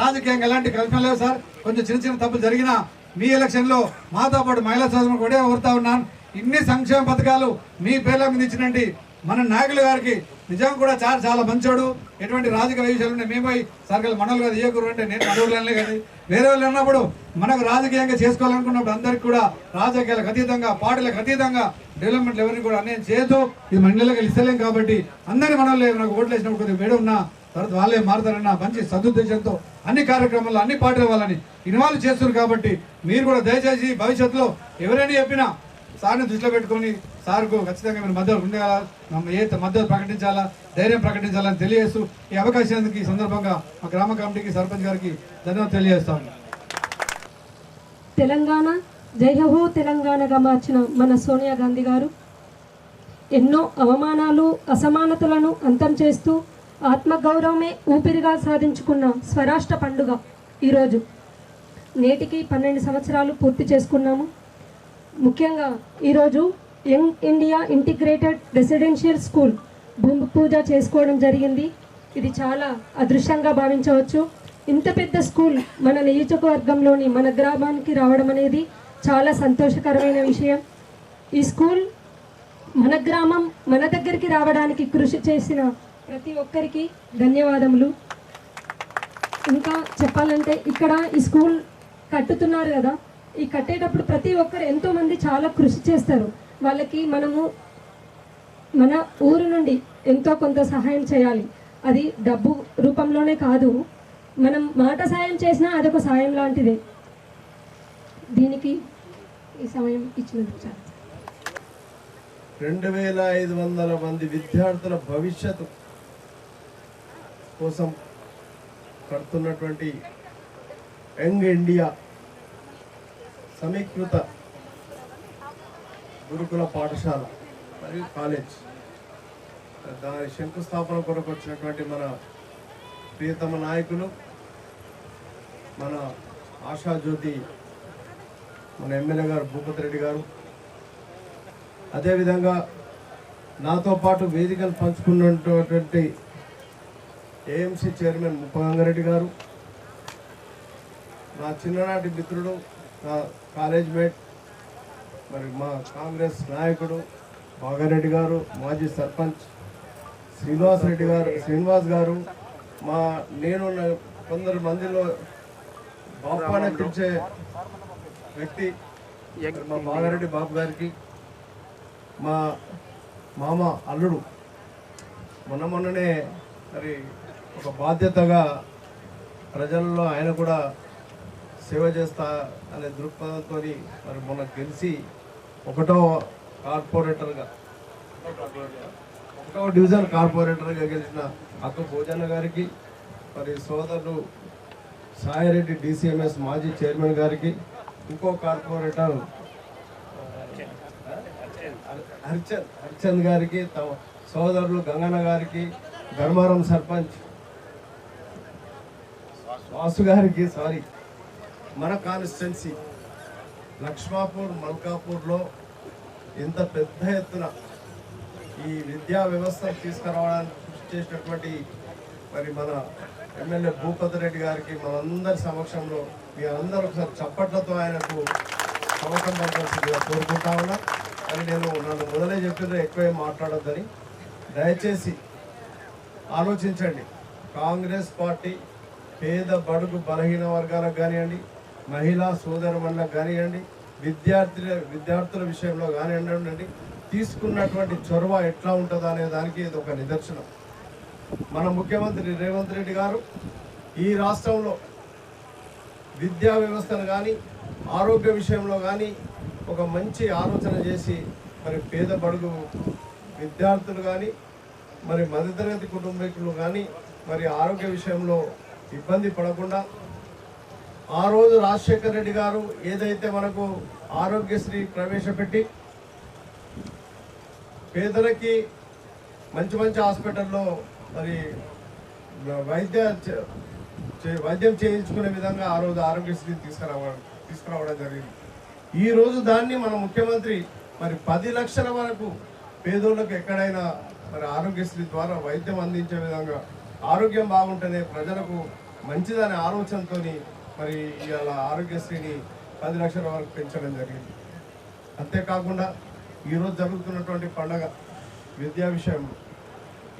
రాజకీయంగా ఎలాంటి కల్పన లేవు సార్. కొంచెం చిన్న తప్పులు జరిగినా మీ ఎలక్షన్లో మాతో పాటు మహిళా సోదరులు కూడా కోరుతా ఉన్నాను. ఇన్ని సంక్షేమ పథకాలు మీ పేర్ల మీద ఇచ్చినండి మన నాయకులు గారికి నిజం కూడా చాలా మంచోడు. ఎటువంటి రాజకీయ విషయాలు మేమై సర్కల్ మనలు కాదు ఏ గురు అంటే నేను అడవులనే కానీ వేరే వాళ్ళు ఉన్నప్పుడు మనకు రాజకీయంగా చేసుకోవాలనుకున్నప్పుడు అందరికి కూడా రాజకీయాలకు అతీతంగా పార్టీలకు అతీతంగా డెవలప్మెంట్ ఎవరిని కూడా అన్యాయం చేయొద్దు. ఇది మహిళలకు ఇస్తలేం కాబట్టి అందరి మనల్ని నాకు ఓట్లు వేసినప్పుడు కొద్దిగా వేడి ఉన్నా తర్వాత వాళ్ళే మారుతారన్న మంచి సదుద్దేశంతో అన్ని కార్యక్రమాల్లో అన్ని పార్టీల వాళ్ళని ఇన్వాల్వ్ చేస్తున్నారు. కాబట్టి మీరు కూడా దయచేసి భవిష్యత్తులో ఎవరైనా చెప్పినా సార్ని దృష్టిలో పెట్టుకొని సార్కు ఖచ్చితంగా మీరు మద్దతు ఉండేలా ఏ మద్దతు ప్రకటించాలా ధైర్యం ప్రకటించాలని తెలియజేస్తూ ఈ అవకాశానికి ఈ సందర్భంగా మా గ్రామ కమిటీకి సర్పంచ్ గారికి ధన్యవాదాలు తెలియజేస్తాను. తెలంగాణ జై హో తెలంగాణగా మార్చిన మన సోనియా గాంధీ గారు ఎన్నో అవమానాలు అసమానతలను అంతం చేస్తూ ఆత్మగౌరవమే ఊపిరిగా సాధించుకున్న స్వరాష్ట్ర పండుగ ఈరోజు. నేటికి 12 సంవత్సరాలు పూర్తి చేసుకున్నాము. ముఖ్యంగా ఈరోజు young India integrated residential school భూమి పూజ చేసుకోవడం జరిగింది. ఇది చాలా అదృష్టంగా భావించవచ్చు. ఇంత పెద్ద స్కూల్ మన నియోజకవర్గంలోని మన గ్రామానికి రావడం అనేది చాలా సంతోషకరమైన విషయం. ఈ స్కూల్ మన గ్రామం మన దగ్గరికి రావడానికి కృషి చేసిన ప్రతి ఒక్కరికి ధన్యవాదములు. ఇంకా చెప్పాలంటే ఇక్కడ ఈ స్కూల్ కట్టుతున్నారు కదా, ఈ కట్టేటప్పుడు ప్రతి ఒక్కరు ఎంతోమంది చాలా కృషి చేస్తారు. వాళ్ళకి మనము మన ఊరు నుండి ఎంతో కొంత సహాయం చేయాలి. అది డబ్బు రూపంలోనే కాదు, మనం మాట సాయం చేసినా అదొక సాయం లాంటిదే. దీనికి ఈ సమయం ఇచ్చినందుకు చాలా 2500 మంది విద్యార్థుల భవిష్యత్తు కోసం కడుతున్నటువంటి యంగ్ ఇండియా సమీకృత గురుకుల పాఠశాల మరియు కాలేజ్ దాని శంకుస్థాపన కొరకు వచ్చినటువంటి మన ప్రియతమ నాయకులు మన ఆశాజ్యోతి మన ఎమ్మెల్యే గారు భూపతి రెడ్డి గారు, అదేవిధంగా నాతో పాటు వేదికలు పంచుకున్నటువంటి ఏఎంసీ చైర్మన్ ముప్పగంగారెడ్డి గారు, నా చిన్ననాటి మిత్రుడు, నా కాలేజ్ మేట్, మరి మా కాంగ్రెస్ నాయకుడు బాగారెడ్డి గారు, మాజీ సర్పంచ్ శ్రీనివాస్ గారు, నేను కొందరు మందిలో బాపు అని పిలిచే వ్యక్తి మా బాగారెడ్డి బాబు గారికి, మా మామ అల్లుడు మొన్ననే మరి ఒక బాధ్యతగా ప్రజల్లో ఆయన కూడా సేవ చేస్తా అనే దృక్పథంతో మరి మొన్న గెలిచి ఒకటో డివిజన్ కార్పొరేటర్గా గెలిచిన అక్క భోజన్న గారికి, మరి సోదరుడు సాయిరెడ్డి డిసిఎంఎస్ మాజీ చైర్మన్ గారికి, ఇంకో కార్పొరేటర్ హరిచంద్ గారికి, తమ సోదరులు గంగన్న గారికి, ధర్మారం సర్పంచ్ వాసు గారికి, మన కాన్స్టిట్యున్సీ లక్ష్మాపూర్ మల్కాపూర్లో ఇంత పెద్ద ఎత్తున ఈ విద్యా వ్యవస్థను తీసుకురావడానికి కృషి చేసినటువంటి మరి మన ఎమ్మెల్యే భూపతి రెడ్డి గారికి మనందరి సమక్షంలో మీ అందరూ ఒకసారి చప్పట్లతో ఆయనకు సమక్షం పంపాల్సిందిగా కోరుకుంటా ఉన్నా. అని నన్ను మొదలే చెప్పిన ఎక్కువ మాట్లాడొద్దని. దయచేసి ఆలోచించండి. కాంగ్రెస్ పార్టీ పేద బడుగు బలహీన వర్గాలకు కానివ్వండి, మహిళా సోదరుమణులకు కానివ్వండి, విద్యార్థుల విషయంలో కానివ్వండి, తీసుకున్నటువంటి చొరవ ఎట్లా ఉంటుందో అనే దానికి ఇది ఒక నిదర్శనం. మన ముఖ్యమంత్రి రేవంత్ రెడ్డి గారు ఈ రాష్ట్రంలో విద్యా వ్యవస్థను కానీ ఆరోగ్య విషయంలో కానీ ఒక మంచి ఆలోచన చేసి మరి పేద బడుగు విద్యార్థులు కానీ మరి మధ్యతరగతి కుటుంబీకులు కానీ మరి ఆరోగ్య విషయంలో ఇబ్బంది పడకుండా ఆ రోజు రాజశేఖర్ రెడ్డి గారు ఏదైతే మనకు ఆరోగ్యశ్రీ ప్రవేశపెట్టి పేదలకి మంచి హాస్పిటల్లో మరి వైద్యం చేయించుకునే విధంగా ఆ రోజు ఆరోగ్యశ్రీ తీసుకురావడం జరిగింది. ఈ రోజు దాన్ని మన ముఖ్యమంత్రి మరి 10 లక్షల వరకు పేదోళ్ళకు ఎక్కడైనా మరి ఆరోగ్యశ్రీ ద్వారా వైద్యం అందించే విధంగా ఆరోగ్యం బాగుంటేనే ప్రజలకు మంచిదనే ఆలోచనతో మరి ఇవాళ ఆరోగ్యశ్రీని 10 లక్షల వరకు పెంచడం జరిగింది. అంతేకాకుండా ఈరోజు జరుగుతున్నటువంటి పండగ విద్యా విషయంలో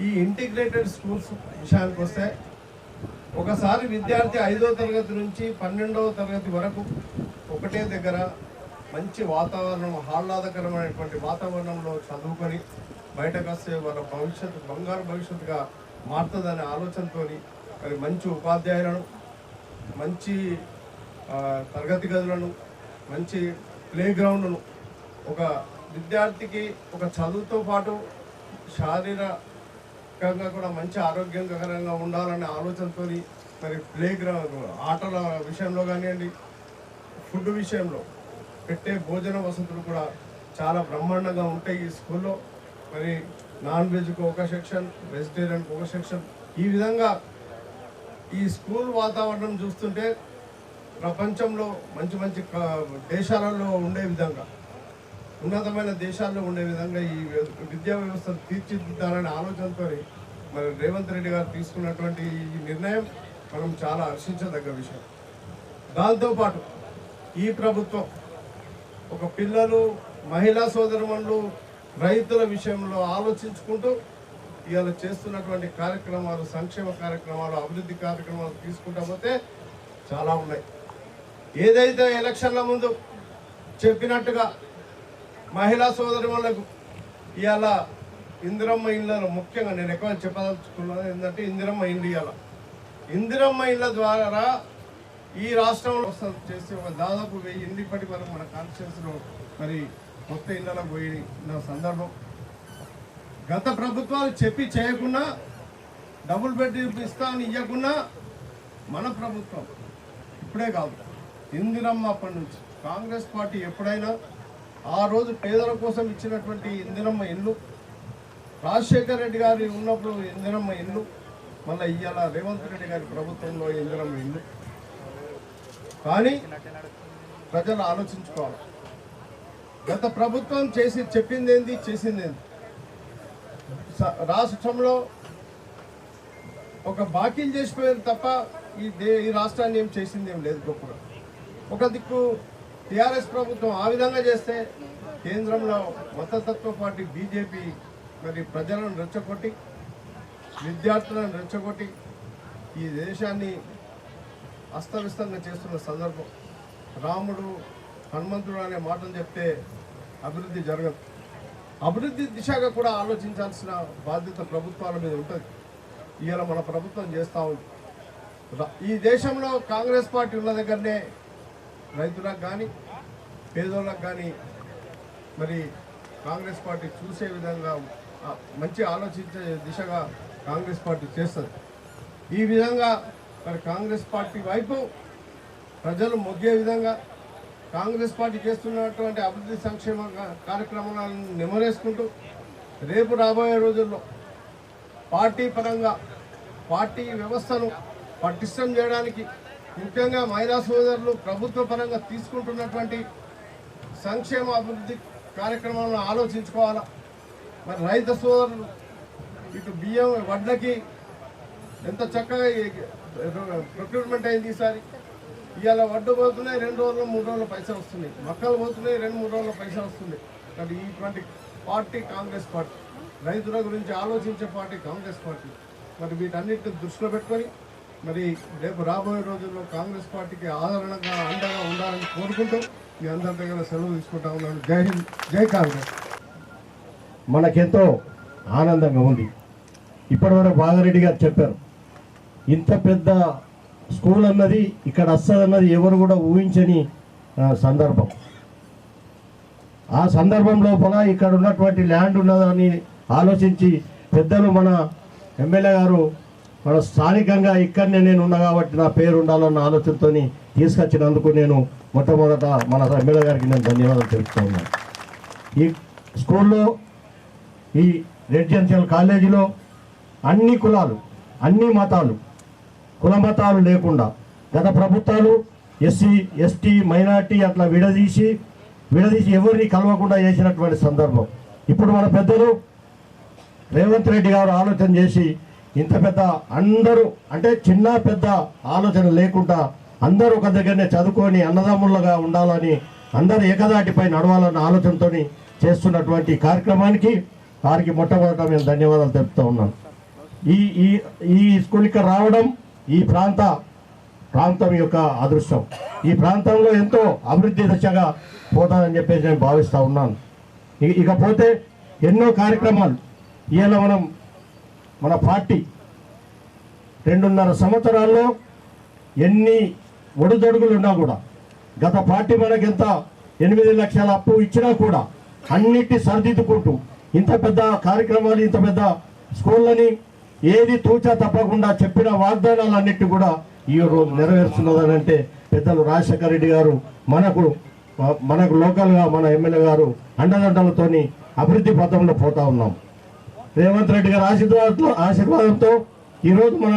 ఈ ఇంటిగ్రేటెడ్ స్కూల్స్ విషయానికి వస్తే ఒకసారి విద్యార్థి 5వ తరగతి నుంచి 12వ తరగతి వరకు ఒకటే దగ్గర మంచి వాతావరణం, ఆహ్లాదకరమైనటువంటి వాతావరణంలో చదువుకొని బయటకు వస్తే వాళ్ళ భవిష్యత్తు బంగారు భవిష్యత్తుగా మారుతుందనే ఆలోచనతో మరి మంచి ఉపాధ్యాయులను, మంచి తరగతి గదులను, మంచి ప్లే గ్రౌండ్ను ఒక విద్యార్థికి ఒక చదువుతో పాటు శారీరకంగా కూడా మంచి ఆరోగ్యకరంగా ఉండాలనే ఆలోచనతో మరి ప్లే గ్రౌండ్ ఆటల విషయంలో కానివ్వండి, ఫుడ్ విషయంలో పెట్టే భోజన వసతులు కూడా చాలా బ్రహ్మాండంగా ఉంటాయి ఈ స్కూల్లో. మరి నాన్ వెజ్కి ఒక సెక్షన్, వెజిటేరియన్కి ఒక సెక్షన్, ఈ విధంగా ఈ స్కూల్ వాతావరణం చూస్తుంటే ప్రపంచంలో మంచి దేశాలలో ఉండే విధంగా, ఉన్నతమైన దేశాల్లో ఉండే విధంగా ఈ విద్యా వ్యవస్థను తీర్చిదిద్దాలనే ఆలోచనతో మరి రేవంత్ రెడ్డి గారు తీసుకున్నటువంటి ఈ నిర్ణయం మనం చాలా హర్షించదగ్గ విషయం. దాంతోపాటు ఈ ప్రభుత్వం ఒక పిల్లలు, మహిళా సోదరుమణులు, రైతుల విషయంలో ఆలోచించుకుంటూ ఇవాళ చేస్తున్నటువంటి కార్యక్రమాలు, సంక్షేమ కార్యక్రమాలు, అభివృద్ధి కార్యక్రమాలు తీసుకుంటా పోతే చాలా ఉన్నాయి. ఏదైతే ఎలక్షన్ల ముందు చెప్పినట్టుగా మహిళా సోదరులకు ఇవాళ ఇందిరమ్మ ఇళ్ళలో ముఖ్యంగా నేను ఎక్కువ చెప్పదలుచుకున్నది ఏంటంటే ఇందిరమ్మ ఇల్లు. ఇవాళ ఇందిరమ్మ ఇళ్ళ ద్వారా ఈ రాష్ట్రంలో చేసే ఒక దాదాపు 1000 ఇండ్లు ఇప్పటి వరకు మన కాన్స్టిట్యూన్సీలో మరి కొత్త ఇళ్ళకు పోయిన సందర్భం. గత ప్రభుత్వాలు చెప్పి చేయకుండా, డబుల్ బెడ్రూమ్ ఇస్తా అని ఇవ్వకుండా మన ప్రభుత్వం ఇప్పుడే కాదు, ఇందిరమ్మ అప్పటి నుంచి కాంగ్రెస్ పార్టీ ఎప్పుడైనా ఆ రోజు పేదల కోసం ఇచ్చినటువంటి ఇందిరమ్మ ఇల్లు, రాజశేఖర్ రెడ్డి గారి ఉన్నప్పుడు ఇందిరమ్మ ఇల్లు, మళ్ళీ ఇవాళ రేవంత్ రెడ్డి గారి ప్రభుత్వంలో ఇందిరమ్మ ఇల్లు. కానీ ప్రజలు ఆలోచించుకోవాలి, గత ప్రభుత్వం చెప్పిందేంది, చేసిందేంది. రాష్ట్రంలో ఒక బాకీలు చేసిపోయారు తప్ప ఈ రాష్ట్రాన్ని ఏం చేసింది ఏం లేదు గొప్పగా. ఒక దిక్కు టీఆర్ఎస్ ప్రభుత్వం ఆ విధంగా చేస్తే కేంద్రంలో మతతత్వ పార్టీ బీజేపీ మరి ప్రజలను రెచ్చగొట్టి విద్యార్థులను రెచ్చగొట్టి ఈ దేశాన్ని అస్తవ్యస్తంగా చేస్తున్న సందర్భం. రాముడు హనుమంతుడు అనే మాటలు చెప్తే అభివృద్ధి జరగదు. అభివృద్ధి దిశగా కూడా ఆలోచించాల్సిన బాధ్యత ప్రభుత్వాల మీద ఉంటుంది. ఇవాళ మన ప్రభుత్వం చేస్తూ ఉంది. ఈ దేశంలో కాంగ్రెస్ పార్టీ ఉన్న దగ్గరనే రైతులకు కానీ పేదోళ్ళకు కానీ మరి కాంగ్రెస్ పార్టీ చూసే విధంగా మంచి ఆలోచించే దిశగా కాంగ్రెస్ పార్టీ చేస్తుంది. ఈ విధంగా మరి కాంగ్రెస్ పార్టీ వైపు ప్రజలు మొగ్గే విధంగా కాంగ్రెస్ పార్టీ చేస్తున్నటువంటి అభివృద్ధి సంక్షేమ కార్యక్రమాలను నెమరేసుకుంటూ రేపు రాబోయే రోజుల్లో పార్టీ పరంగా పార్టీ వ్యవస్థను పటిష్టం చేయడానికి ముఖ్యంగా మహిళా సోదరులు ప్రభుత్వ పరంగా తీసుకుంటున్నటువంటి సంక్షేమ అభివృద్ధి కార్యక్రమాలను ఆలోచించుకోవాలా. మరి రైతు సోదరులు ఇటు బియ్యం వడ్లకి ఎంత చక్కగా ప్రొక్యూర్మెంట్ అయింది ఈసారి. ఇవాళ వడ్డు పోతున్నాయి 2 రోజులు 3 రోజుల పైసా వస్తున్నాయి, మొక్కలు పోతున్నాయి 2-3 రోజుల పైసా వస్తుంది. మరి ఇటువంటి పార్టీ కాంగ్రెస్ పార్టీ, రైతుల గురించి ఆలోచించే పార్టీ కాంగ్రెస్ పార్టీ. మరి వీటన్నిటిని దృష్టిలో పెట్టుకొని మరి రేపు రాబోయే రోజుల్లో కాంగ్రెస్ పార్టీకి ఆదరణగా అండగా ఉండాలని కోరుకుంటూ మీ అందరి దగ్గర సెలవు తీసుకుంటా ఉన్నాను. జై హింద్, జై కాంగ్రెస్. మనకెంతో ఆనందంగా ఉంది. ఇప్పటివరకు బాగారెడ్డి గారు చెప్పారు, ఇంత పెద్ద స్కూల్ అన్నది ఇక్కడ వస్తుందన్నది ఎవరు కూడా ఊహించని సందర్భం. ఆ సందర్భం లోపల ఇక్కడ ఉన్నటువంటి ల్యాండ్ ఉన్నదని ఆలోచించి పెద్దలు మన ఎమ్మెల్యే గారు మన స్థానికంగా ఇక్కడనే నేను ఉన్నా కాబట్టి నా పేరు ఉండాలన్న ఆలోచనతో తీసుకొచ్చినందుకు నేను మొట్టమొదట మన ఎమ్మెల్యే గారికి నేను ధన్యవాదాలు తెలుపుతూ ఉన్నాను. ఈ స్కూల్లో ఈ రెసిడెన్షియల్ కాలేజీలో అన్ని కులాలు అన్ని మతాలు కుల మతాలు లేకుండా గత ప్రభుత్వాలు ఎస్సీ ఎస్టీ మైనార్టీ అట్లా విడదీసి ఎవరిని కలవకుండా చేసినటువంటి సందర్భం. ఇప్పుడు మన పెద్దలు రేవంత్ రెడ్డి గారు ఆలోచన చేసి ఇంత పెద్ద అందరూ అంటే చిన్న పెద్ద ఆలోచన లేకుండా అందరూ ఒక దగ్గరనే చదువుకొని అన్నదమ్ములుగా ఉండాలని అందరూ ఏకదాటిపై నడవాలన్న ఆలోచనతో చేస్తున్నటువంటి కార్యక్రమానికి వారికి మొట్టమొదట నేను ధన్యవాదాలు తెలుపుతూ ఉన్నాను. ఈ స్కూల్కి రావడం ఈ ప్రాంతం యొక్క అదృష్టం. ఈ ప్రాంతంలో ఎంతో అభివృద్ధి దశగా పోతానని చెప్పేసి నేను భావిస్తూ ఉన్నాను. ఇకపోతే ఎన్నో కార్యక్రమాలు ఇవాళ మన పార్టీ 2.5 సంవత్సరాల్లో ఎన్ని ఒడుదొడుగులు ఉన్నా కూడా గత పార్టీ మనకెంత 8 లక్షల అప్పు ఇచ్చినా కూడా అన్నిటి సరిదిద్దుకుంటూ ఇంత పెద్ద కార్యక్రమాలు ఇంత పెద్ద స్కూళ్ళని ఏది తూచా తప్పకుండా చెప్పిన వాగ్దానాలన్నిటి కూడా ఈ రోజు నెరవేరుస్తున్నదని అంటే పెద్దలు రాజశేఖర రెడ్డి గారు మనకు లోకల్గా మన ఎమ్మెల్యే గారు అండదండలతోని అభివృద్ధి పథంలో పోతా ఉన్నాం. రేవంత్ రెడ్డి గారి ఆశీర్వాదంతో ఈరోజు మన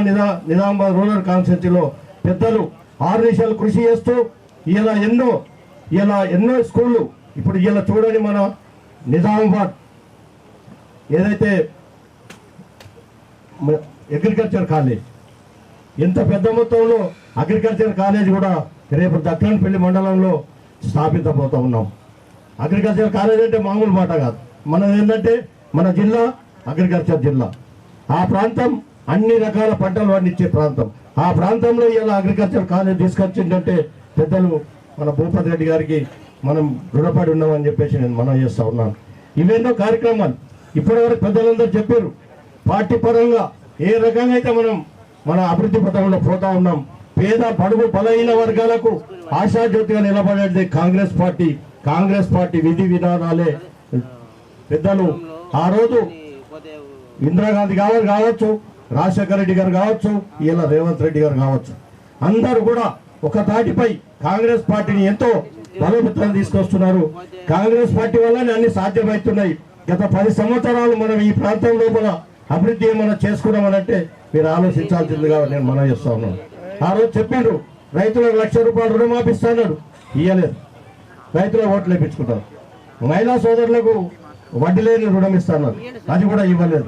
నిజామాబాద్ రూరల్ కాన్స్టిట్యూన్సీలో పెద్దలు 6 నిమిషాలు కృషి చేస్తూ ఇలా ఎన్నో స్కూళ్ళు ఇప్పుడు ఇలా చూడని మన నిజామాబాద్ ఏదైతే అగ్రికల్చర్ కాలేజ్ ఎంత పెద్ద మొత్తంలో అగ్రికల్చర్ కాలేజ్ కూడా రేపు దక్కన్పల్లి మండలంలో స్థాపించబోతూ ఉన్నాం. అగ్రికల్చర్ కాలేజ్ అంటే మామూలు మాట కాదు. మనది ఏంటంటే మన జిల్లా అగ్రికల్చర్ జిల్లా. ఆ ప్రాంతం అన్ని రకాల పంటలు పండించే ప్రాంతం. ఆ ప్రాంతంలో ఇలా అగ్రికల్చర్ కాలేజ్ తీసుకొచ్చిందంటే పెద్దలు మన భూపతి రెడ్డి గారికి మనం రుణపడి ఉన్నామని చెప్పేసి నేను మనం చేస్తూ ఉన్నాను. ఇవెన్నో కార్యక్రమాలు ఇప్పటివరకు పెద్దలందరూ చెప్పారు. పార్టీ పరంగా ఏ రకంగా అయితే మన అభివృద్ధి పథంలో పోతా ఉన్నాం. పేద బడుగు బలహీన వర్గాలకు ఆశాజ్యోతిగా నిలబడేది కాంగ్రెస్ పార్టీ విధి విధానాలే. పెద్దలు ఆ రోజు ఇందిరాగాంధీ గారు కావచ్చు, రాజశేఖర రెడ్డి గారు కావచ్చు, ఇలా రేవంత్ రెడ్డి గారు కావచ్చు, అందరూ కూడా ఒక తాటిపై కాంగ్రెస్ పార్టీని ఎంతో బలోపేతం తీసుకొస్తున్నారు. కాంగ్రెస్ పార్టీ వల్లనే అన్ని సాధ్యమవుతున్నాయి. గత 10 సంవత్సరాలు మనం ఈ ప్రాంతం లోపల అభివృద్ధి ఏమైనా చేసుకున్నామనంటే మీరు ఆలోచించాల్సిందిగా నేను మనం చేస్తా ఉన్నాను. ఆ రోజు చెప్పిండ్రు రైతులకు ₹1,00,000 రుణమాఫీ ఇస్తాడు, ఇవ్వలేదు. రైతుల ఓట్లు వేయించుకుంటారు. మహిళా సోదరులకు వడ్డీ లేని రుణం ఇస్తున్నారు, అది కూడా ఇవ్వలేదు.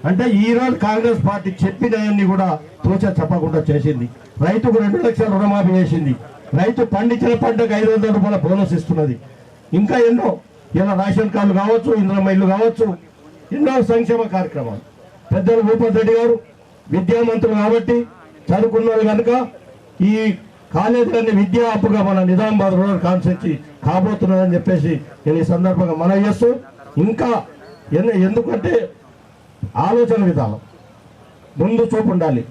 అంటే ఈరోజు కాంగ్రెస్ పార్టీ చెప్పినవన్నీ కూడా తూచా చెప్పకుండా చేసింది. రైతుకు 2 లక్షల రుణమాఫీ చేసింది. రైతు పండించిన పంటకు 500 రూపాయల బోనస్ ఇస్తున్నది. ఇంకా ఎన్నో ఇలా రేషన్ కార్డులు కావచ్చు, ఇంద్రమ్మ ఇల్లు కావచ్చు, ఎన్నో సంక్షేమ కార్యక్రమాలు. పెద్దలు భూపతి రెడ్డి గారు విద్యామంతులు కాబట్టి చదువుకున్నారు కనుక ఈ కాలేజీలన్నీ విద్యా హబ్బుగా మన నిజామాబాద్ రూరల్ కాన్స్టిట్యూన్సీ కాబోతున్నదని చెప్పేసి నేను ఈ సందర్భంగా మనవి చేస్తూ, ఇంకా ఎందుకంటే ఆలోచన విధానం ముందు చూపు ఉండాలి.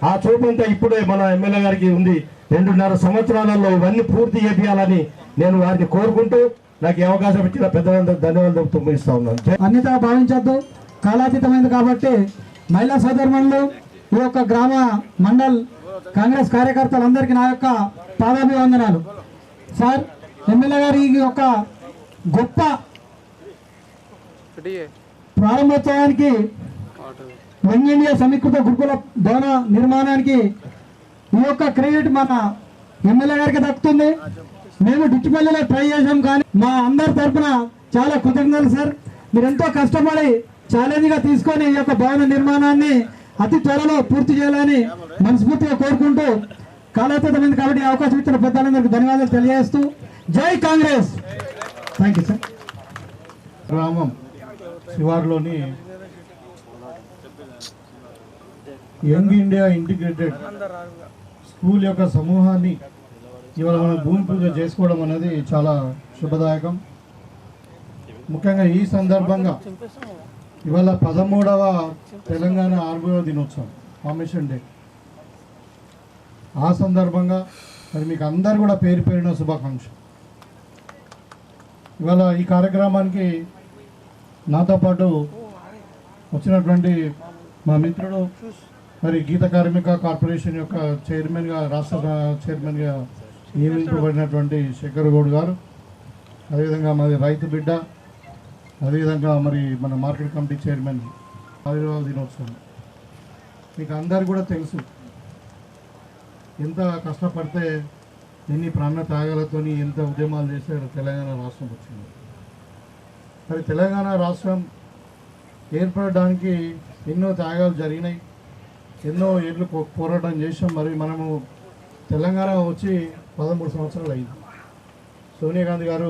ఆ చూపు అంతా ఇప్పుడే మన ఎమ్మెల్యే గారికి ఉంది. 2.5 సంవత్సరాలలో ఇవన్నీ పూర్తి చేయాలని నేను వారిని కోరుకుంటూ నాకు ఈ అవకాశం ఇచ్చిన పెద్దలందరూ ధన్యవాదాలు ముగిస్తా ఉన్నాను. అన్నిగా భావించద్దు, కాలాతీతమైంది కాబట్టి మహిళా సోదరులు ఈ యొక్క గ్రామ మండల్ కాంగ్రెస్ కార్యకర్తలందరికీ నా యొక్క పాదాభివందనాలు. సార్ ఎమ్మెల్యే గారి ఈ యొక్క గొప్ప ప్రారంభోత్సవానికి యంగ్ ఇండియా సమీకృత గురుకుల భవన నిర్మాణానికి ఈ యొక్క క్రెడిట్ మన ఎమ్మెల్యే గారికి దక్కుతుంది. మేము డిచ్చిపల్లిలో ట్రై చేసాం, కానీ మా అందరి తరఫున చాలా కృతజ్ఞతలు సార్. మీరు ఎంతో కష్టపడి ఛాలెంజ్గా తీసుకొని ఈ యొక్క భవన నిర్మాణాన్ని అతి త్వరలో పూర్తి చేయాలని మనస్ఫూర్తిగా కోరుకుంటూ, కాలాతీతమైంది కాబట్టి అవకాశం ఇచ్చిన పెద్దలందరికీ ధన్యవాదాలు తెలియజేస్తూ జై కాంగ్రెస్. Thank you sir. గ్రామం శివార్లోని యంగ్ ఇండియా ఇంటిగ్రేటెడ్ స్కూల్ యొక్క సమూహాన్ని ఇవాళ మనం భూమి పూజ చేసుకోవడం అనేది చాలా శుభదాయకం. ముఖ్యంగా ఈ సందర్భంగా ఇవాళ 13వ తెలంగాణ ఆర్బీఓ దినోత్సవం, ఫార్మేషన్ డే. ఆ సందర్భంగా మరి మీకు అందరు కూడా పేరు పేరిన శుభాకాంక్ష. ఇవాళ ఈ కార్యక్రమానికి నాతో పాటు వచ్చినటువంటి మా మిత్రుడు మరి గీత కార్మిక కార్పొరేషన్ యొక్క చైర్మన్గా, రాష్ట్ర చైర్మన్గా నియమించబడినటువంటి శేఖర్ గౌడ్ గారు, అదేవిధంగా మరి రైతు బిడ్డ, అదేవిధంగా మరి మన మార్కెట్ కమిటీ చైర్మన్. ఆవిర్భావ దినోత్సవం మీకు అందరు కూడా తెలుసు, ఎంత కష్టపడితే ఎన్ని ప్రాణ త్యాగాలతోని ఎంత ఉద్యమాలు చేస్తే తెలంగాణ రాష్ట్రం వచ్చింది. మరి తెలంగాణ రాష్ట్రం ఏర్పడడానికి ఎన్నో త్యాగాలు జరిగినాయి, ఎన్నో ఏళ్ళు పోరాటం చేసాం. మరి మనము తెలంగాణ వచ్చి 13 సంవత్సరాలు అయింది. సోనియా గాంధీ గారు